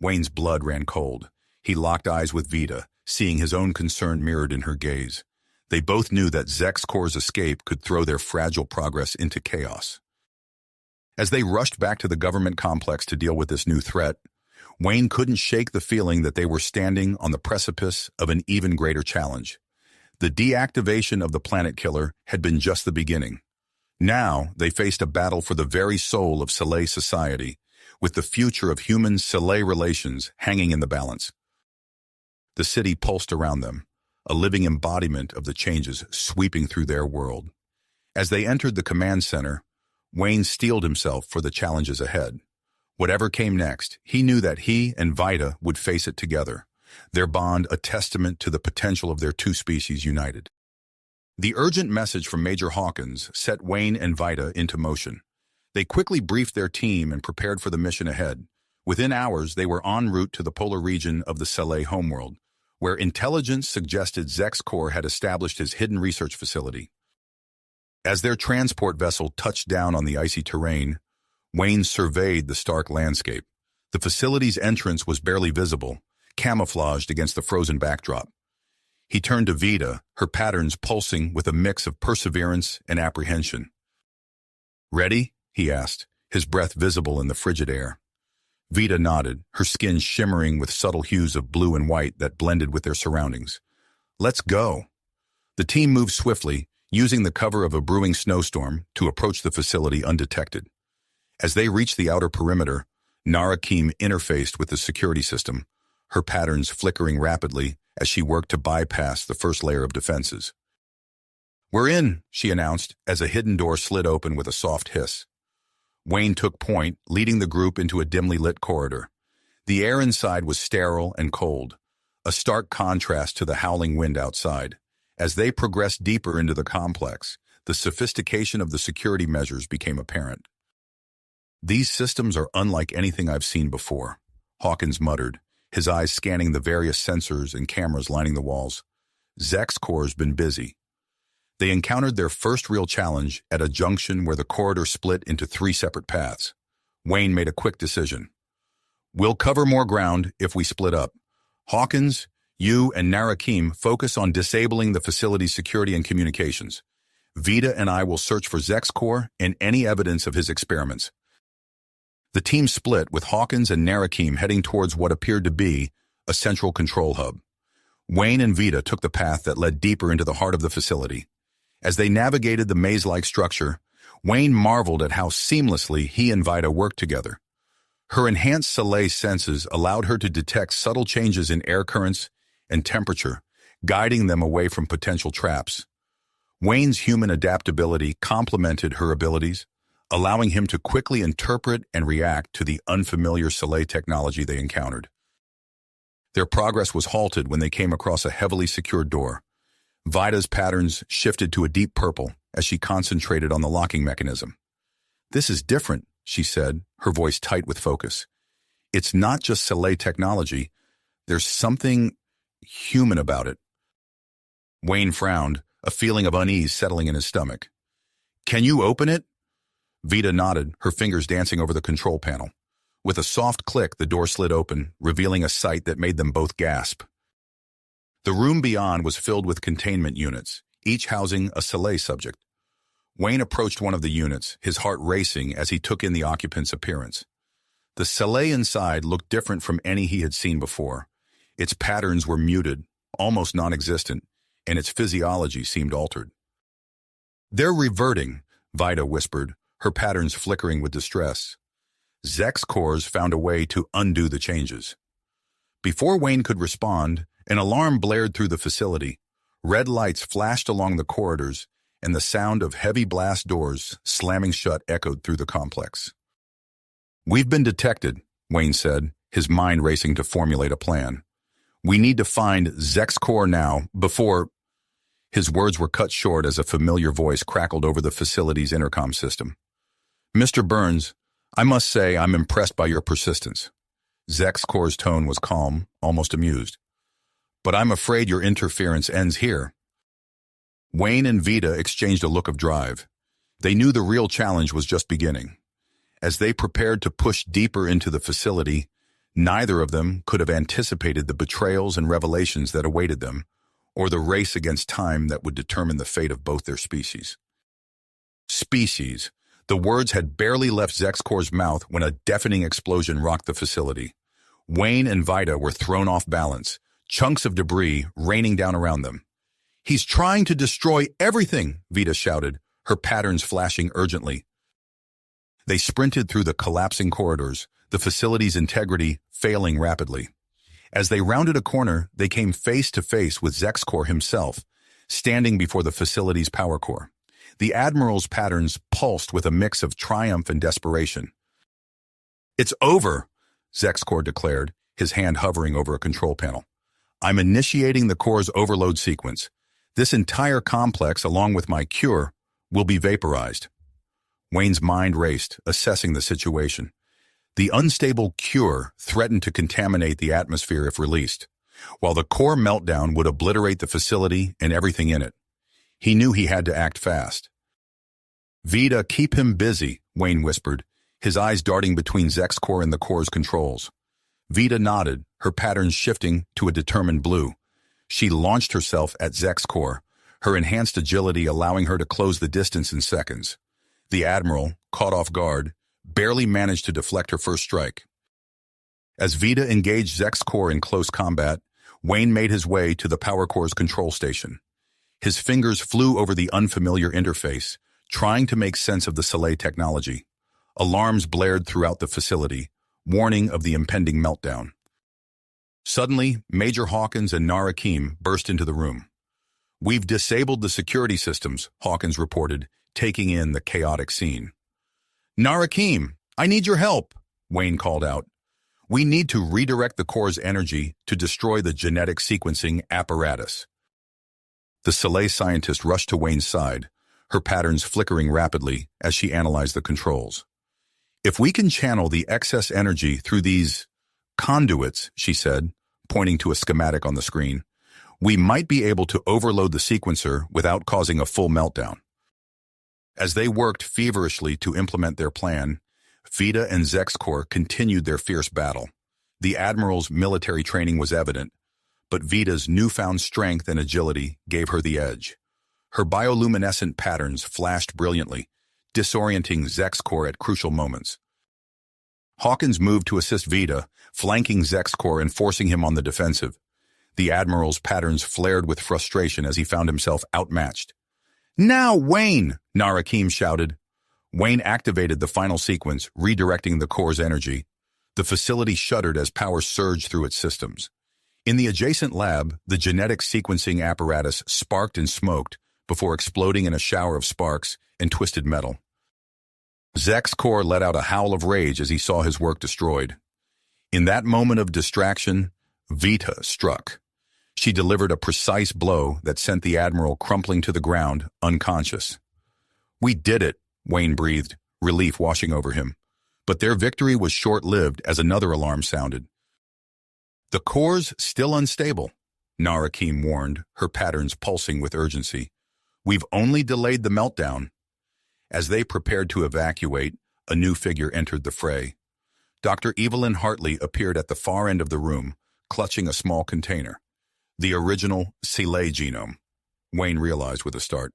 Wayne's blood ran cold. He locked eyes with Vida, seeing his own concern mirrored in her gaze. They both knew that Zek's corps' escape could throw their fragile progress into chaos. As they rushed back to the government complex to deal with this new threat, Wayne couldn't shake the feeling that they were standing on the precipice of an even greater challenge. The deactivation of the planet killer had been just the beginning. Now they faced a battle for the very soul of Saleh society, with the future of human-Saleh relations hanging in the balance. The city pulsed around them, a living embodiment of the changes sweeping through their world. As they entered the command center, Wayne steeled himself for the challenges ahead. Whatever came next, he knew that he and Vida would face it together, their bond a testament to the potential of their two species united. The urgent message from Major Hawkins set Wayne and Vida into motion. They quickly briefed their team and prepared for the mission ahead. Within hours, they were en route to the polar region of the Saleh homeworld, where intelligence suggested Zek's corps had established his hidden research facility. As their transport vessel touched down on the icy terrain, Wayne surveyed the stark landscape. The facility's entrance was barely visible, camouflaged against the frozen backdrop. He turned to Vida, her patterns pulsing with a mix of perseverance and apprehension. "Ready?" he asked, his breath visible in the frigid air. Vida nodded, her skin shimmering with subtle hues of blue and white that blended with their surroundings. "Let's go." The team moved swiftly, using the cover of a brewing snowstorm to approach the facility undetected. As they reached the outer perimeter, Narakim interfaced with the security system, her patterns flickering rapidly as she worked to bypass the first layer of defenses. "We're in," she announced as a hidden door slid open with a soft hiss. Wayne took point, leading the group into a dimly lit corridor. The air inside was sterile and cold, a stark contrast to the howling wind outside. As they progressed deeper into the complex, the sophistication of the security measures became apparent. "These systems are unlike anything I've seen before," Hawkins muttered, his eyes scanning the various sensors and cameras lining the walls. "Zexcor's been busy." They encountered their first real challenge at a junction where the corridor split into 3 separate paths. Wayne made a quick decision. "We'll cover more ground if we split up. Hawkins, you and Narakim focus on disabling the facility's security and communications. Vita and I will search for Zexcor and any evidence of his experiments." The team split, with Hawkins and Narakim heading towards what appeared to be a central control hub. Wayne and Vita took the path that led deeper into the heart of the facility. As they navigated the maze-like structure, Wayne marveled at how seamlessly he and Vita worked together. Her enhanced Soleil senses allowed her to detect subtle changes in air currents and temperature, guiding them away from potential traps. Wayne's human adaptability complemented her abilities, allowing him to quickly interpret and react to the unfamiliar Soleil technology they encountered. Their progress was halted when they came across a heavily secured door. Vita's patterns shifted to a deep purple as she concentrated on the locking mechanism. "This is different," she said, her voice tight with focus. "It's not just Soleil technology. There's something human about it." Wayne frowned, a feeling of unease settling in his stomach. "Can you open it?" Vita nodded, her fingers dancing over the control panel. With a soft click, the door slid open, revealing a sight that made them both gasp. The room beyond was filled with containment units, each housing a Soleil subject. Wayne approached one of the units, his heart racing as he took in the occupant's appearance. The Soleil inside looked different from any he had seen before. Its patterns were muted, almost non-existent, and its physiology seemed altered. "They're reverting," Vita whispered, her patterns flickering with distress. "Zexcor's found a way to undo the changes." Before Wayne could respond, an alarm blared through the facility. Red lights flashed along the corridors, and the sound of heavy blast doors slamming shut echoed through the complex. "We've been detected," Wayne said, his mind racing to formulate a plan. "We need to find Zexcor now, before—" His words were cut short as a familiar voice crackled over the facility's intercom system. "Mr. Burns, I must say I'm impressed by your persistence." Zexcor's tone was calm, almost amused. "But I'm afraid your interference ends here." Wayne and Vita exchanged a look of drive. They knew the real challenge was just beginning. As they prepared to push deeper into the facility, neither of them could have anticipated the betrayals and revelations that awaited them, or the race against time that would determine the fate of both their species. Species. The words had barely left Zexcor's mouth when a deafening explosion rocked the facility. Wayne and Vita were thrown off balance, chunks of debris raining down around them. "He's trying to destroy everything," Vita shouted, her patterns flashing urgently. They sprinted through the collapsing corridors, the facility's integrity failing rapidly. As they rounded a corner, they came face to face with Zexcor himself, standing before the facility's power core. The Admiral's patterns pulsed with a mix of triumph and desperation. "It's over," Zexcor declared, his hand hovering over a control panel. "I'm initiating the core's overload sequence. This entire complex, along with my cure, will be vaporized." Wayne's mind raced, assessing the situation. The unstable cure threatened to contaminate the atmosphere if released, while the core meltdown would obliterate the facility and everything in it. He knew he had to act fast. "Vita, keep him busy," Wayne whispered, his eyes darting between Zexcor and the core's controls. Vita nodded, her patterns shifting to a determined blue. She launched herself at Zexcor, her enhanced agility allowing her to close the distance in seconds. The Admiral, caught off guard, barely managed to deflect her first strike. As Vita engaged Zexcor in close combat, Wayne made his way to the power core's control station. His fingers flew over the unfamiliar interface, trying to make sense of the Soleil technology. Alarms blared throughout the facility, warning of the impending meltdown. Suddenly, Major Hawkins and Narakim burst into the room. "We've disabled the security systems," Hawkins reported, taking in the chaotic scene. "Narakim, I need your help," Wayne called out. "We need to redirect the core's energy to destroy the genetic sequencing apparatus." The Soleil scientist rushed to Wayne's side, her patterns flickering rapidly as she analyzed the controls. "If we can channel the excess energy through these conduits," she said, pointing to a schematic on the screen, "we might be able to overload the sequencer without causing a full meltdown." As they worked feverishly to implement their plan, Vita and Zexcor continued their fierce battle. The Admiral's military training was evident, but Vita's newfound strength and agility gave her the edge. Her bioluminescent patterns flashed brilliantly, disorienting Zexcor at crucial moments. Hawkins moved to assist Vita, flanking Zexcor and forcing him on the defensive. The Admiral's patterns flared with frustration as he found himself outmatched. "Now, Wayne!" Narakim shouted. Wayne activated the final sequence, redirecting the core's energy. The facility shuddered as power surged through its systems. In the adjacent lab, the genetic sequencing apparatus sparked and smoked before exploding in a shower of sparks and twisted metal. Zexcor let out a howl of rage as he saw his work destroyed. In that moment of distraction, Vita struck. She delivered a precise blow that sent the Admiral crumpling to the ground, unconscious. "We did it," Wayne breathed, relief washing over him. But their victory was short-lived as another alarm sounded. "The core's still unstable," Narakim warned, her patterns pulsing with urgency. "We've only delayed the meltdown." As they prepared to evacuate, a new figure entered the fray. Dr. Evelyn Hartley appeared at the far end of the room, clutching a small container. The original Soleil genome, Wayne realized with a start.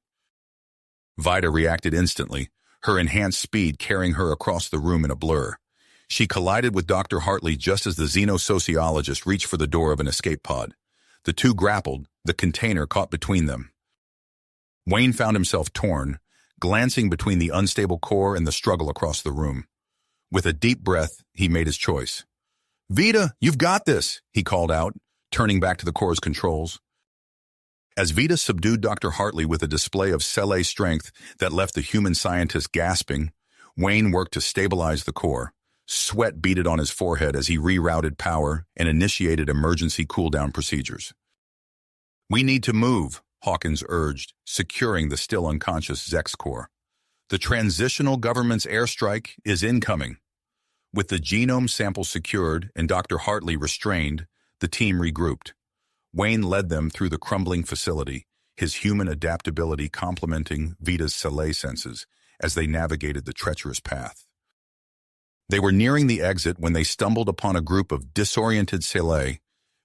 Vita reacted instantly, her enhanced speed carrying her across the room in a blur. She collided with Dr. Hartley just as the xenosociologist reached for the door of an escape pod. The two grappled, the container caught between them. Wayne found himself torn, glancing between the unstable core and the struggle across the room. With a deep breath, he made his choice. "Vita, you've got this," he called out, turning back to the core's controls. As Vita subdued Dr. Hartley with a display of Soleil strength that left the human scientist gasping, Wayne worked to stabilize the core. Sweat beaded on his forehead as he rerouted power and initiated emergency cool-down procedures. "We need to move," Hawkins urged, securing the still unconscious Zexcor. "The transitional government's airstrike is incoming." With the genome sample secured and Dr. Hartley restrained, the team regrouped. Wayne led them through the crumbling facility, his human adaptability complementing Vita's Soleil senses as they navigated the treacherous path. They were nearing the exit when they stumbled upon a group of disoriented Soleil,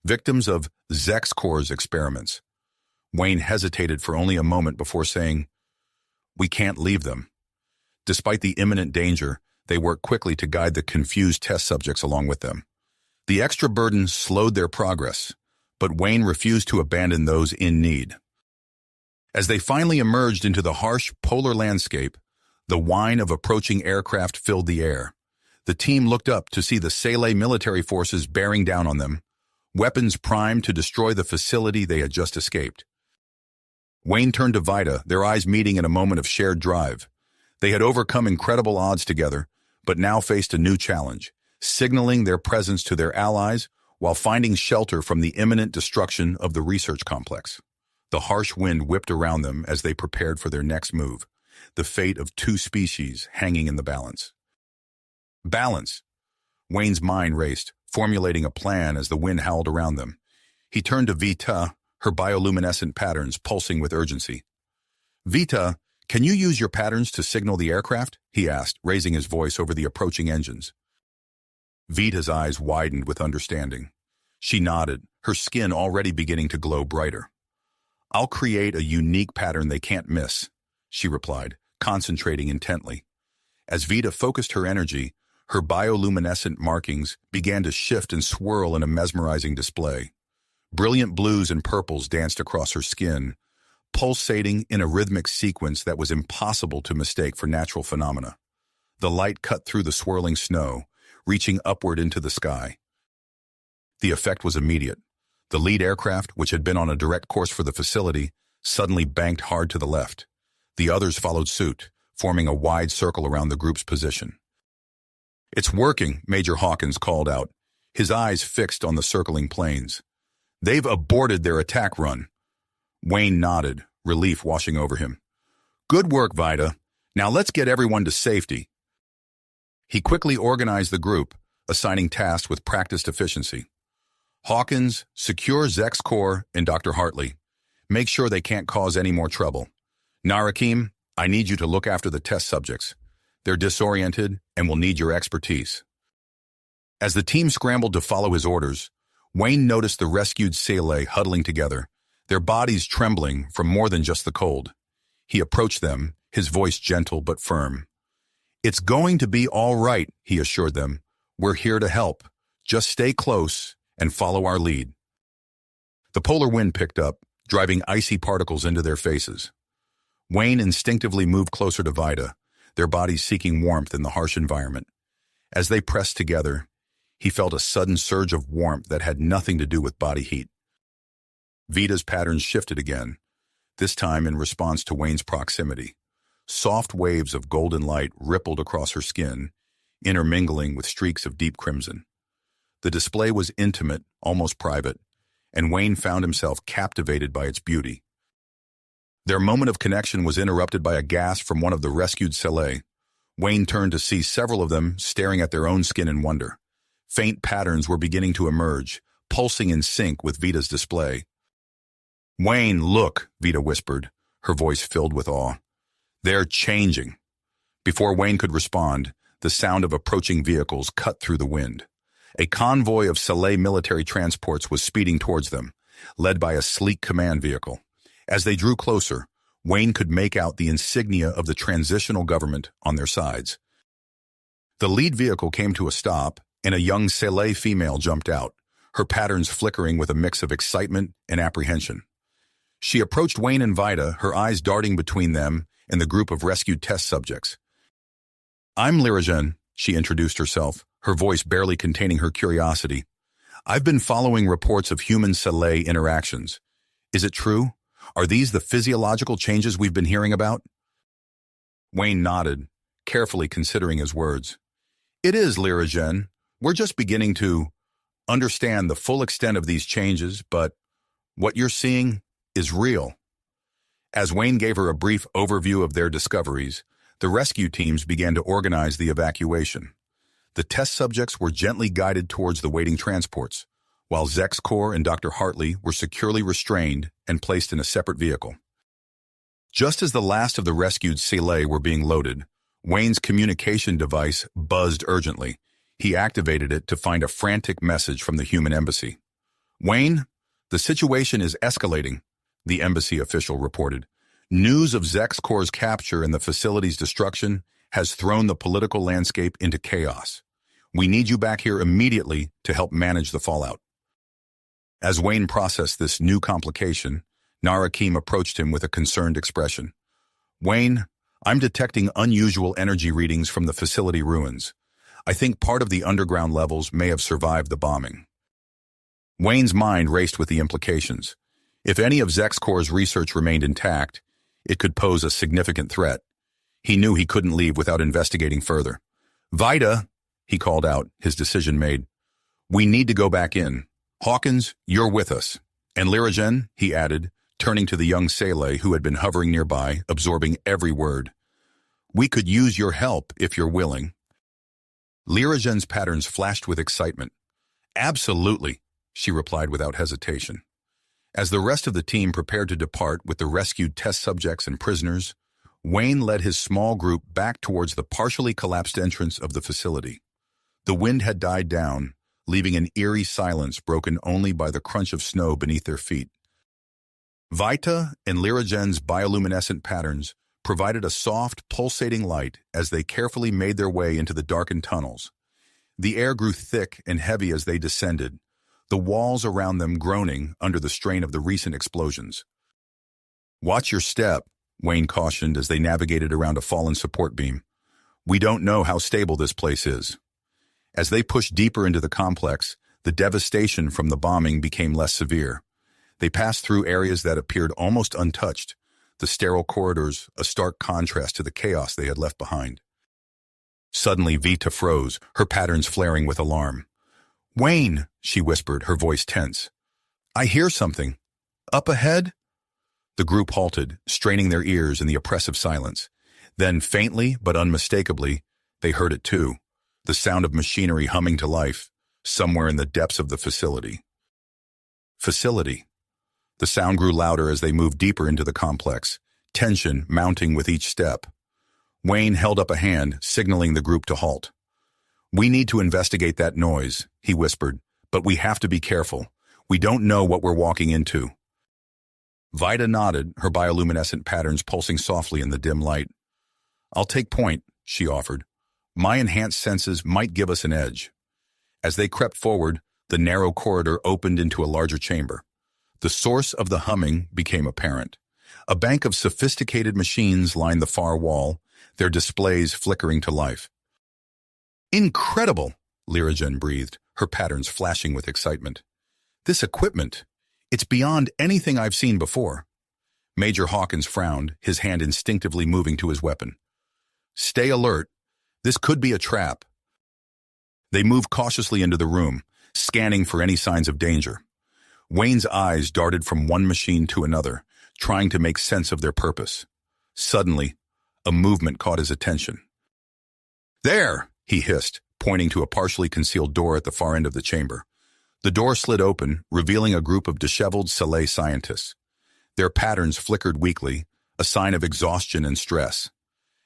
victims of Zexcor's experiments. Wayne hesitated for only a moment before saying, "We can't leave them." Despite the imminent danger, they worked quickly to guide the confused test subjects along with them. The extra burden slowed their progress, but Wayne refused to abandon those in need. As they finally emerged into the harsh polar landscape, the whine of approaching aircraft filled the air. The team looked up to see the Soleil military forces bearing down on them, weapons primed to destroy the facility they had just escaped. Wayne turned to Vita, their eyes meeting in a moment of shared drive. They had overcome incredible odds together, but now faced a new challenge, signaling their presence to their allies while finding shelter from the imminent destruction of the research complex. The harsh wind whipped around them as they prepared for their next move, the fate of two species hanging in the balance. Balance. Wayne's mind raced, formulating a plan as the wind howled around them. He turned to Vita, her bioluminescent patterns pulsing with urgency. "Vita, can you use your patterns to signal the aircraft?" he asked, raising his voice over the approaching engines. Vita's eyes widened with understanding. She nodded, her skin already beginning to glow brighter. "I'll create a unique pattern they can't miss," she replied, concentrating intently. As Vita focused her energy, her bioluminescent markings began to shift and swirl in a mesmerizing display. Brilliant blues and purples danced across her skin, pulsating in a rhythmic sequence that was impossible to mistake for natural phenomena. The light cut through the swirling snow, reaching upward into the sky. The effect was immediate. The lead aircraft, which had been on a direct course for the facility, suddenly banked hard to the left. The others followed suit, forming a wide circle around the group's position. "It's working," Major Hawkins called out, his eyes fixed on the circling planes. "They've aborted their attack run." Wayne nodded, relief washing over him. "Good work, Vida. Now let's get everyone to safety." He quickly organized the group, assigning tasks with practiced efficiency. "Hawkins, secure Zek's core and Dr. Hartley. Make sure they can't cause any more trouble. Narakim, I need you to look after the test subjects. They're disoriented and will need your expertise." As the team scrambled to follow his orders, Wayne noticed the rescued Sele huddling together, their bodies trembling from more than just the cold. He approached them, his voice gentle but firm. "It's going to be all right," he assured them. "We're here to help. Just stay close and follow our lead." The polar wind picked up, driving icy particles into their faces. Wayne instinctively moved closer to Vida, their bodies seeking warmth in the harsh environment. As they pressed together, he felt a sudden surge of warmth that had nothing to do with body heat. Vida's patterns shifted again, this time in response to Wayne's proximity. Soft waves of golden light rippled across her skin, intermingling with streaks of deep crimson. The display was intimate, almost private, and Wayne found himself captivated by its beauty. Their moment of connection was interrupted by a gasp from one of the rescued Sele. Wayne turned to see several of them staring at their own skin in wonder. Faint patterns were beginning to emerge, pulsing in sync with Vida's display. "Wayne, look," Vida whispered, her voice filled with awe. "They're changing." Before Wayne could respond, the sound of approaching vehicles cut through the wind. A convoy of Sele military transports was speeding towards them, led by a sleek command vehicle. As they drew closer, Wayne could make out the insignia of the transitional government on their sides. The lead vehicle came to a stop, and a young Sele female jumped out, her patterns flickering with a mix of excitement and apprehension. She approached Wayne and Vida, her eyes darting between them and the group of rescued test subjects. "I'm Lyrajan," she introduced herself, her voice barely containing her curiosity. "I've been following reports of human-Sele interactions. Is it true? Are these the physiological changes we've been hearing about?" Wayne nodded, carefully considering his words. "It is, Lyrajan. We're just beginning to understand the full extent of these changes, but what you're seeing is real." As Wayne gave her a brief overview of their discoveries, the rescue teams began to organize the evacuation. The test subjects were gently guided towards the waiting transports, while Zek's core and Dr. Hartley were securely restrained and placed in a separate vehicle. Just as the last of the rescued Sele were being loaded, Wayne's communication device buzzed urgently. He activated it to find a frantic message from the human embassy. "Wayne, the situation is escalating," the embassy official reported. "News of Zek's core's capture and the facility's destruction has thrown the political landscape into chaos. We need you back here immediately to help manage the fallout." As Wayne processed this new complication, Narakim approached him with a concerned expression. "Wayne, I'm detecting unusual energy readings from the facility ruins. I think part of the underground levels may have survived the bombing." Wayne's mind raced with the implications. If any of Zek's core's research remained intact, it could pose a significant threat. He knew he couldn't leave without investigating further. "Vida," he called out, his decision made. "We need to go back in. Hawkins, you're with us. And Lyrajan," he added, turning to the young Sele who had been hovering nearby, absorbing every word. "We could use your help if you're willing." Lyrajan's patterns flashed with excitement. "Absolutely," she replied without hesitation. As the rest of the team prepared to depart with the rescued test subjects and prisoners, Wayne led his small group back towards the partially collapsed entrance of the facility. The wind had died down, leaving an eerie silence broken only by the crunch of snow beneath their feet. Vita and Lyrajan's bioluminescent patterns provided a soft, pulsating light as they carefully made their way into the darkened tunnels. The air grew thick and heavy as they descended, the walls around them groaning under the strain of the recent explosions. "Watch your step," Wayne cautioned as they navigated around a fallen support beam. "We don't know how stable this place is." As they pushed deeper into the complex, the devastation from the bombing became less severe. They passed through areas that appeared almost untouched, the sterile corridors a stark contrast to the chaos they had left behind. Suddenly, Vita froze, her patterns flaring with alarm. "Wayne," she whispered, her voice tense. "I hear something. Up ahead?" The group halted, straining their ears in the oppressive silence. Then, faintly but unmistakably, they heard it too, the sound of machinery humming to life, somewhere in the depths of the facility. Facility. The sound grew louder as they moved deeper into the complex, tension mounting with each step. Wayne held up a hand, signaling the group to halt. "We need to investigate that noise," he whispered, "but we have to be careful. We don't know what we're walking into." Vita nodded, her bioluminescent patterns pulsing softly in the dim light. "I'll take point," she offered. "My enhanced senses might give us an edge." As they crept forward, the narrow corridor opened into a larger chamber. The source of the humming became apparent. A bank of sophisticated machines lined the far wall, their displays flickering to life. "Incredible!" Lyragen breathed, her patterns flashing with excitement. "This equipment, it's beyond anything I've seen before." Major Hawkins frowned, his hand instinctively moving to his weapon. "Stay alert. This could be a trap." They moved cautiously into the room, scanning for any signs of danger. Wayne's eyes darted from one machine to another, trying to make sense of their purpose. Suddenly, a movement caught his attention. "There!" he hissed, pointing to a partially concealed door at the far end of the chamber. The door slid open, revealing a group of disheveled Soleil scientists. Their patterns flickered weakly, a sign of exhaustion and stress.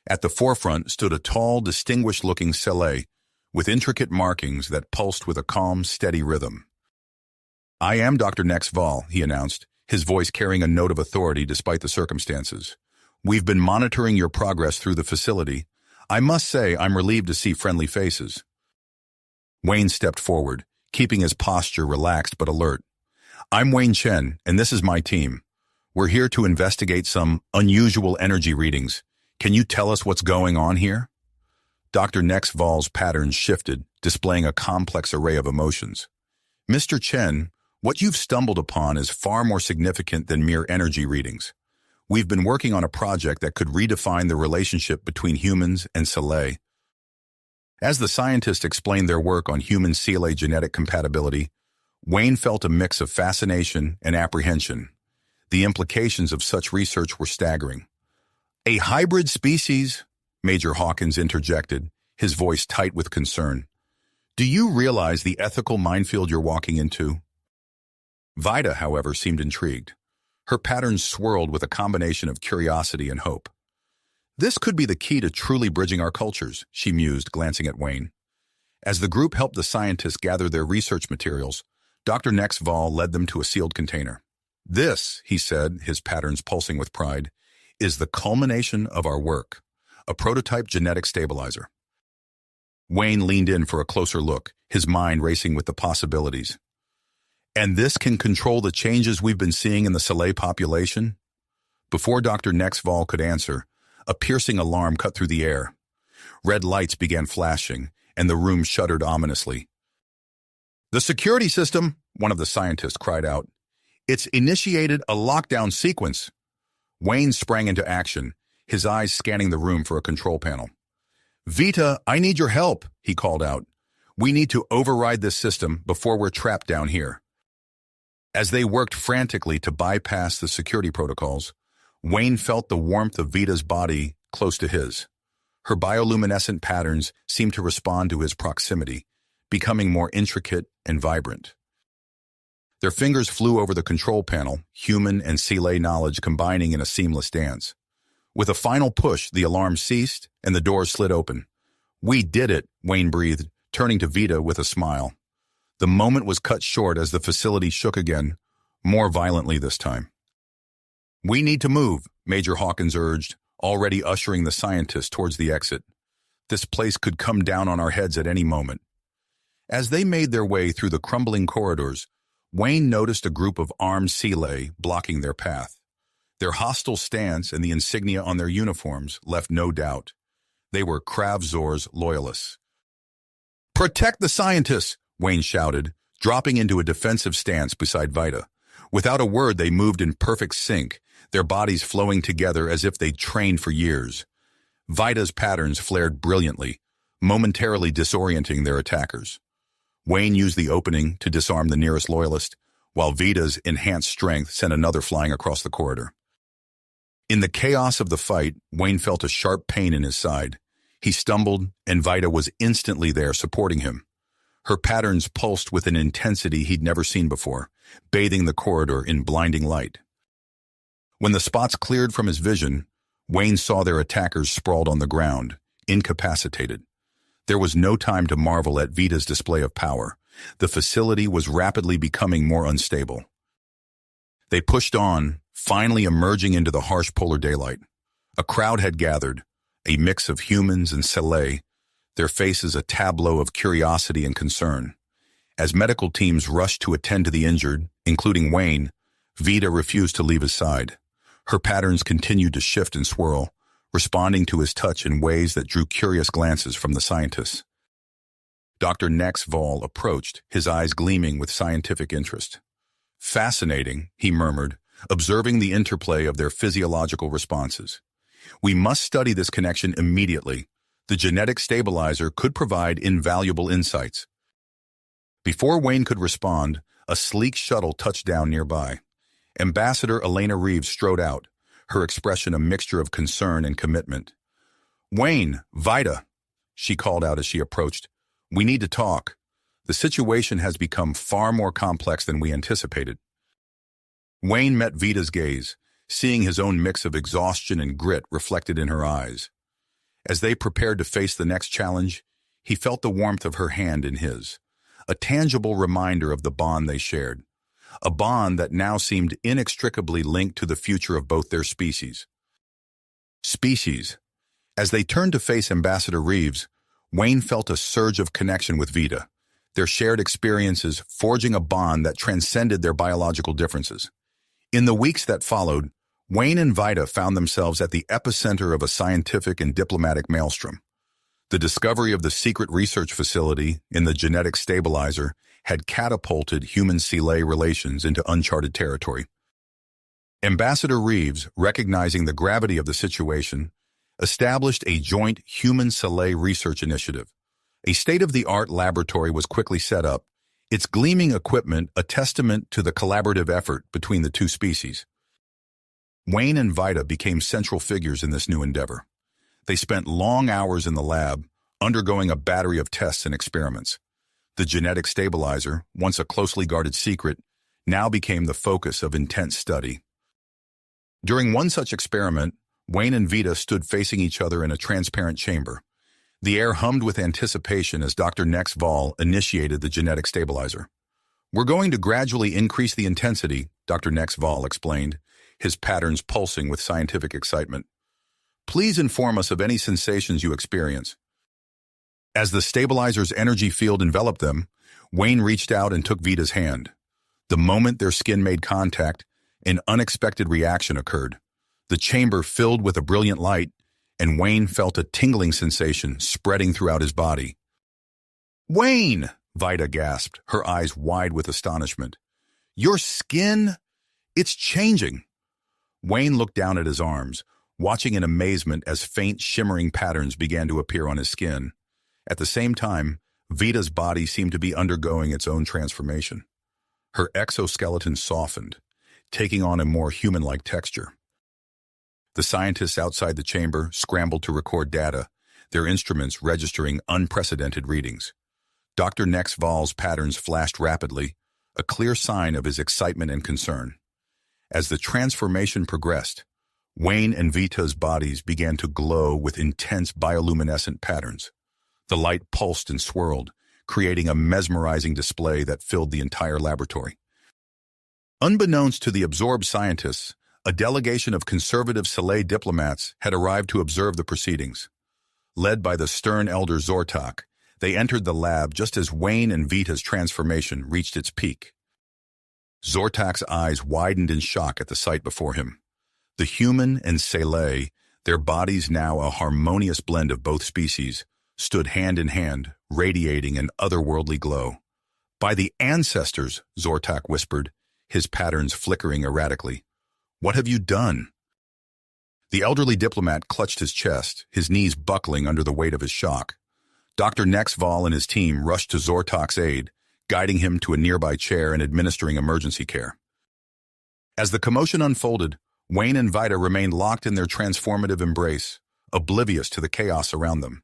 At the forefront stood a tall, distinguished-looking Soleil, with intricate markings that pulsed with a calm, steady rhythm. "I am Dr. Nex Val," he announced, his voice carrying a note of authority despite the circumstances. "We've been monitoring your progress through the facility. I must say I'm relieved to see friendly faces." Wayne stepped forward, keeping his posture relaxed but alert. "I'm Wayne Chen, and this is my team. We're here to investigate some unusual energy readings. Can you tell us what's going on here?" Dr. Nex Val's patterns shifted, displaying a complex array of emotions. "Mr. Chen, what you've stumbled upon is far more significant than mere energy readings. We've been working on a project that could redefine the relationship between humans and Soleil." As the scientists explained their work on human-Soleil genetic compatibility, Wayne felt a mix of fascination and apprehension. The implications of such research were staggering. "A hybrid species?" Major Hawkins interjected, his voice tight with concern. "Do you realize the ethical minefield you're walking into?" Vita, however, seemed intrigued. Her patterns swirled with a combination of curiosity and hope. "This could be the key to truly bridging our cultures," she mused, glancing at Wayne. As the group helped the scientists gather their research materials, Dr. Nex Val led them to a sealed container. "This," he said, his patterns pulsing with pride, "is the culmination of our work, a prototype genetic stabilizer." Wayne leaned in for a closer look, his mind racing with the possibilities. "And this can control the changes we've been seeing in the Soleil population?" Before Dr. Nex Val could answer, a piercing alarm cut through the air. Red lights began flashing, and the room shuddered ominously. "The security system," one of the scientists cried out. "It's initiated a lockdown sequence." Wayne sprang into action, his eyes scanning the room for a control panel. "Vita, I need your help," he called out. "We need to override this system before we're trapped down here." As they worked frantically to bypass the security protocols, Wayne felt the warmth of Vita's body close to his. Her bioluminescent patterns seemed to respond to his proximity, becoming more intricate and vibrant. Their fingers flew over the control panel, human and Soleil knowledge combining in a seamless dance. With a final push, the alarm ceased and the door slid open. "We did it," Wayne breathed, turning to Vita with a smile. The moment was cut short as the facility shook again, more violently this time. "We need to move," Major Hawkins urged, already ushering the scientists towards the exit. "This place could come down on our heads at any moment." As they made their way through the crumbling corridors, Wayne noticed a group of armed Soleil blocking their path. Their hostile stance and the insignia on their uniforms left no doubt. They were Kravzor's loyalists. "Protect the scientists!" Wayne shouted, dropping into a defensive stance beside Vita. Without a word, they moved in perfect sync, their bodies flowing together as if they'd trained for years. Vita's patterns flared brilliantly, momentarily disorienting their attackers. Wayne used the opening to disarm the nearest loyalist, while Vita's enhanced strength sent another flying across the corridor. In the chaos of the fight, Wayne felt a sharp pain in his side. He stumbled, and Vita was instantly there, supporting him. Her patterns pulsed with an intensity he'd never seen before, bathing the corridor in blinding light. When the spots cleared from his vision, Wayne saw their attackers sprawled on the ground, incapacitated. There was no time to marvel at Vita's display of power. The facility was rapidly becoming more unstable. They pushed on, finally emerging into the harsh polar daylight. A crowd had gathered, a mix of humans and Selay, their faces a tableau of curiosity and concern. As medical teams rushed to attend to the injured, including Wayne, Vita refused to leave his side. Her patterns continued to shift and swirl, responding to his touch in ways that drew curious glances from the scientists. Dr. Nex Vol approached, his eyes gleaming with scientific interest. "Fascinating," he murmured, observing the interplay of their physiological responses. "We must study this connection immediately. The genetic stabilizer could provide invaluable insights." Before Wayne could respond, a sleek shuttle touched down nearby. Ambassador Elena Reeves strode out, her expression a mixture of concern and commitment. "Wayne, Vita," she called out as she approached. "We need to talk. The situation has become far more complex than we anticipated." Wayne met Vita's gaze, seeing his own mix of exhaustion and grit reflected in her eyes. As they prepared to face the next challenge, he felt the warmth of her hand in his, a tangible reminder of the bond they shared, a bond that now seemed inextricably linked to the future of both their species. As they turned to face Ambassador Reeves, Wayne felt a surge of connection with Vita, their shared experiences forging a bond that transcended their biological differences. In the weeks that followed, Wayne and Vita found themselves at the epicenter of a scientific and diplomatic maelstrom. The discovery of the secret research facility in the genetic stabilizer had catapulted human-Selay relations into uncharted territory. Ambassador Reeves, recognizing the gravity of the situation, established a joint human-Selay research initiative. A state-of-the-art laboratory was quickly set up, its gleaming equipment a testament to the collaborative effort between the two species. Wayne and Vita became central figures in this new endeavor. They spent long hours in the lab, undergoing a battery of tests and experiments. The genetic stabilizer, once a closely guarded secret, now became the focus of intense study. During one such experiment, Wayne and Vita stood facing each other in a transparent chamber. The air hummed with anticipation as Dr. Nex Vol initiated the genetic stabilizer. "We're going to gradually increase the intensity," Dr. Nex Vol explained, his patterns pulsing with scientific excitement. "Please inform us of any sensations you experience." As the stabilizer's energy field enveloped them, Wayne reached out and took Vita's hand. The moment their skin made contact, an unexpected reaction occurred. The chamber filled with a brilliant light, and Wayne felt a tingling sensation spreading throughout his body. "Wayne!" Vita gasped, her eyes wide with astonishment. "Your skin? It's changing." Wayne looked down at his arms, watching in amazement as faint shimmering patterns began to appear on his skin. At the same time, Vita's body seemed to be undergoing its own transformation. Her exoskeleton softened, taking on a more human-like texture. The scientists outside the chamber scrambled to record data, their instruments registering unprecedented readings. Dr. Nex Vol's patterns flashed rapidly, a clear sign of his excitement and concern. As the transformation progressed, Wayne and Vita's bodies began to glow with intense bioluminescent patterns. The light pulsed and swirled, creating a mesmerizing display that filled the entire laboratory. Unbeknownst to the absorbed scientists, a delegation of conservative Selay diplomats had arrived to observe the proceedings. Led by the stern elder Zortak, they entered the lab just as Wayne and Vita's transformation reached its peak. Zortak's eyes widened in shock at the sight before him. The human and Selay, their bodies now a harmonious blend of both species, stood hand in hand, radiating an otherworldly glow. "By the ancestors," Zortak whispered, his patterns flickering erratically. "What have you done?" The elderly diplomat clutched his chest, his knees buckling under the weight of his shock. Dr. Nexval and his team rushed to Zortok's aid, guiding him to a nearby chair and administering emergency care. As the commotion unfolded, Wayne and Vita remained locked in their transformative embrace, oblivious to the chaos around them.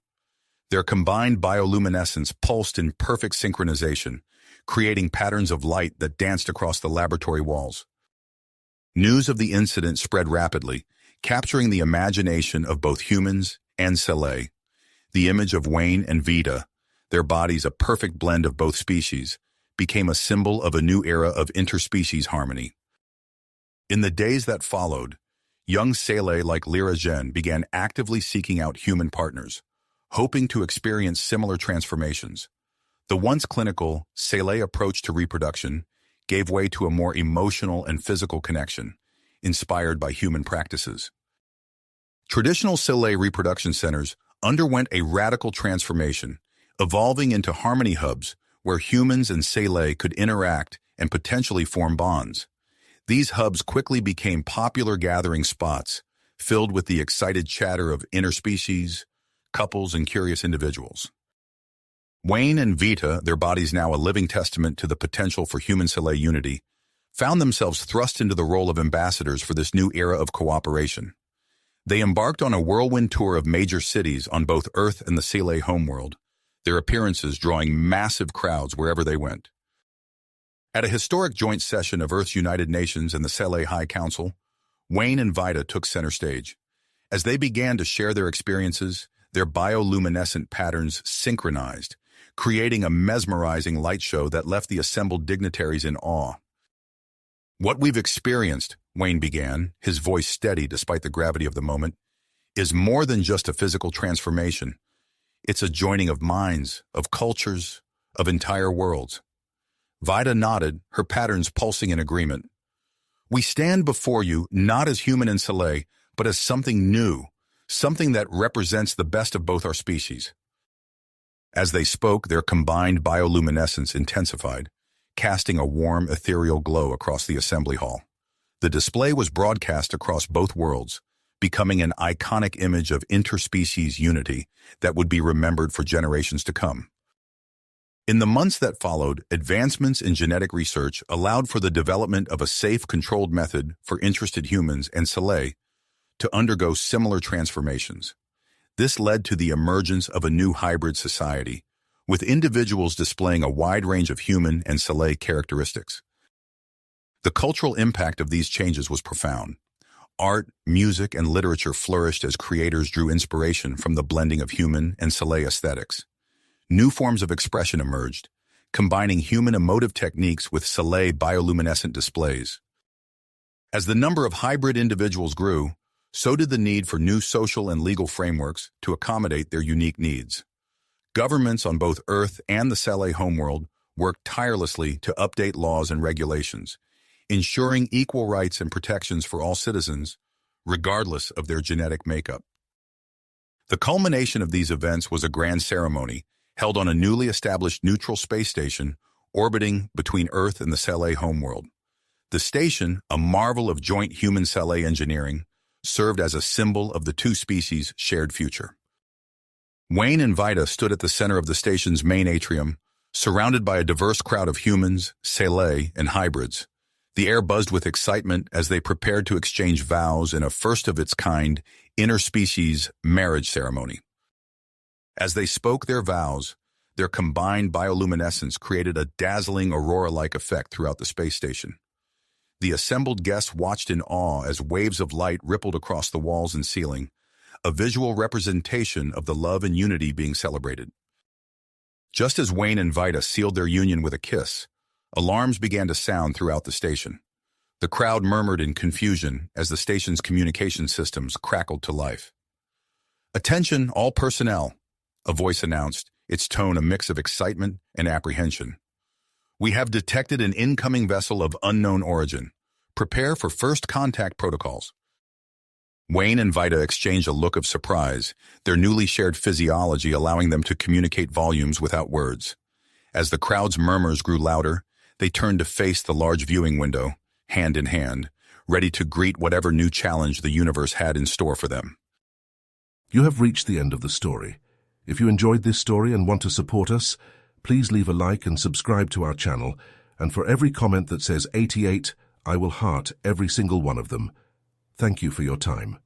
Their combined bioluminescence pulsed in perfect synchronization, creating patterns of light that danced across the laboratory walls. News of the incident spread rapidly, capturing the imagination of both humans and Sele. The image of Wayne and Vita, their bodies a perfect blend of both species, became a symbol of a new era of interspecies harmony. In the days that followed, young Sele like Lyra Jen began actively seeking out human partners, hoping to experience similar transformations. The once clinical Sele approach to reproduction gave way to a more emotional and physical connection, inspired by human practices. Traditional Sele reproduction centers underwent a radical transformation, evolving into harmony hubs where humans and Sele could interact and potentially form bonds. These hubs quickly became popular gathering spots, filled with the excited chatter of interspecies, couples, and curious individuals. Wayne and Vita, their bodies now a living testament to the potential for human-Sele unity, found themselves thrust into the role of ambassadors for this new era of cooperation. They embarked on a whirlwind tour of major cities on both Earth and the Sele homeworld, their appearances drawing massive crowds wherever they went. At a historic joint session of Earth's United Nations and the Sele High Council, Wayne and Vita took center stage. As they began to share their experiences, their bioluminescent patterns synchronized, creating a mesmerizing light show that left the assembled dignitaries in awe. "What we've experienced," Wayne began, his voice steady despite the gravity of the moment, "is more than just a physical transformation. It's a joining of minds, of cultures, of entire worlds." Vita nodded, her patterns pulsing in agreement. "We stand before you not as human and Sele, but as something new, something that represents the best of both our species." As they spoke, their combined bioluminescence intensified, casting a warm, ethereal glow across the assembly hall. The display was broadcast across both worlds, becoming an iconic image of interspecies unity that would be remembered for generations to come. In the months that followed, advancements in genetic research allowed for the development of a safe, controlled method for interested humans and Sele to undergo similar transformations. This led to the emergence of a new hybrid society, with individuals displaying a wide range of human and Sele characteristics. The cultural impact of these changes was profound. Art, music, and literature flourished as creators drew inspiration from the blending of human and Sele aesthetics. New forms of expression emerged, combining human emotive techniques with Sele bioluminescent displays. As the number of hybrid individuals grew, so did the need for new social and legal frameworks to accommodate their unique needs. Governments on both Earth and the Sele homeworld worked tirelessly to update laws and regulations, ensuring equal rights and protections for all citizens, regardless of their genetic makeup. The culmination of these events was a grand ceremony held on a newly established neutral space station orbiting between Earth and the Sele homeworld. The station, a marvel of joint human-Sele engineering, served as a symbol of the two species' shared future. Wayne and Vita stood at the center of the station's main atrium, surrounded by a diverse crowd of humans, Sele, and hybrids. The air buzzed with excitement as they prepared to exchange vows in a first-of-its-kind interspecies marriage ceremony. As they spoke their vows, their combined bioluminescence created a dazzling aurora-like effect throughout the space station. The assembled guests watched in awe as waves of light rippled across the walls and ceiling, a visual representation of the love and unity being celebrated. Just as Wayne and Vita sealed their union with a kiss, alarms began to sound throughout the station. The crowd murmured in confusion as the station's communication systems crackled to life. "Attention, all personnel," a voice announced, its tone a mix of excitement and apprehension. "We have detected an incoming vessel of unknown origin. Prepare for first contact protocols." Wayne and Vita exchanged a look of surprise, their newly shared physiology allowing them to communicate volumes without words. As the crowd's murmurs grew louder, They turn to face the large viewing window, hand in hand, ready to greet whatever new challenge the universe had in store for them. You have reached the end of the story. If you enjoyed this story and want to support us, please leave a like and subscribe to our channel, and for every comment that says 88, I will heart every single one of them. Thank you for your time.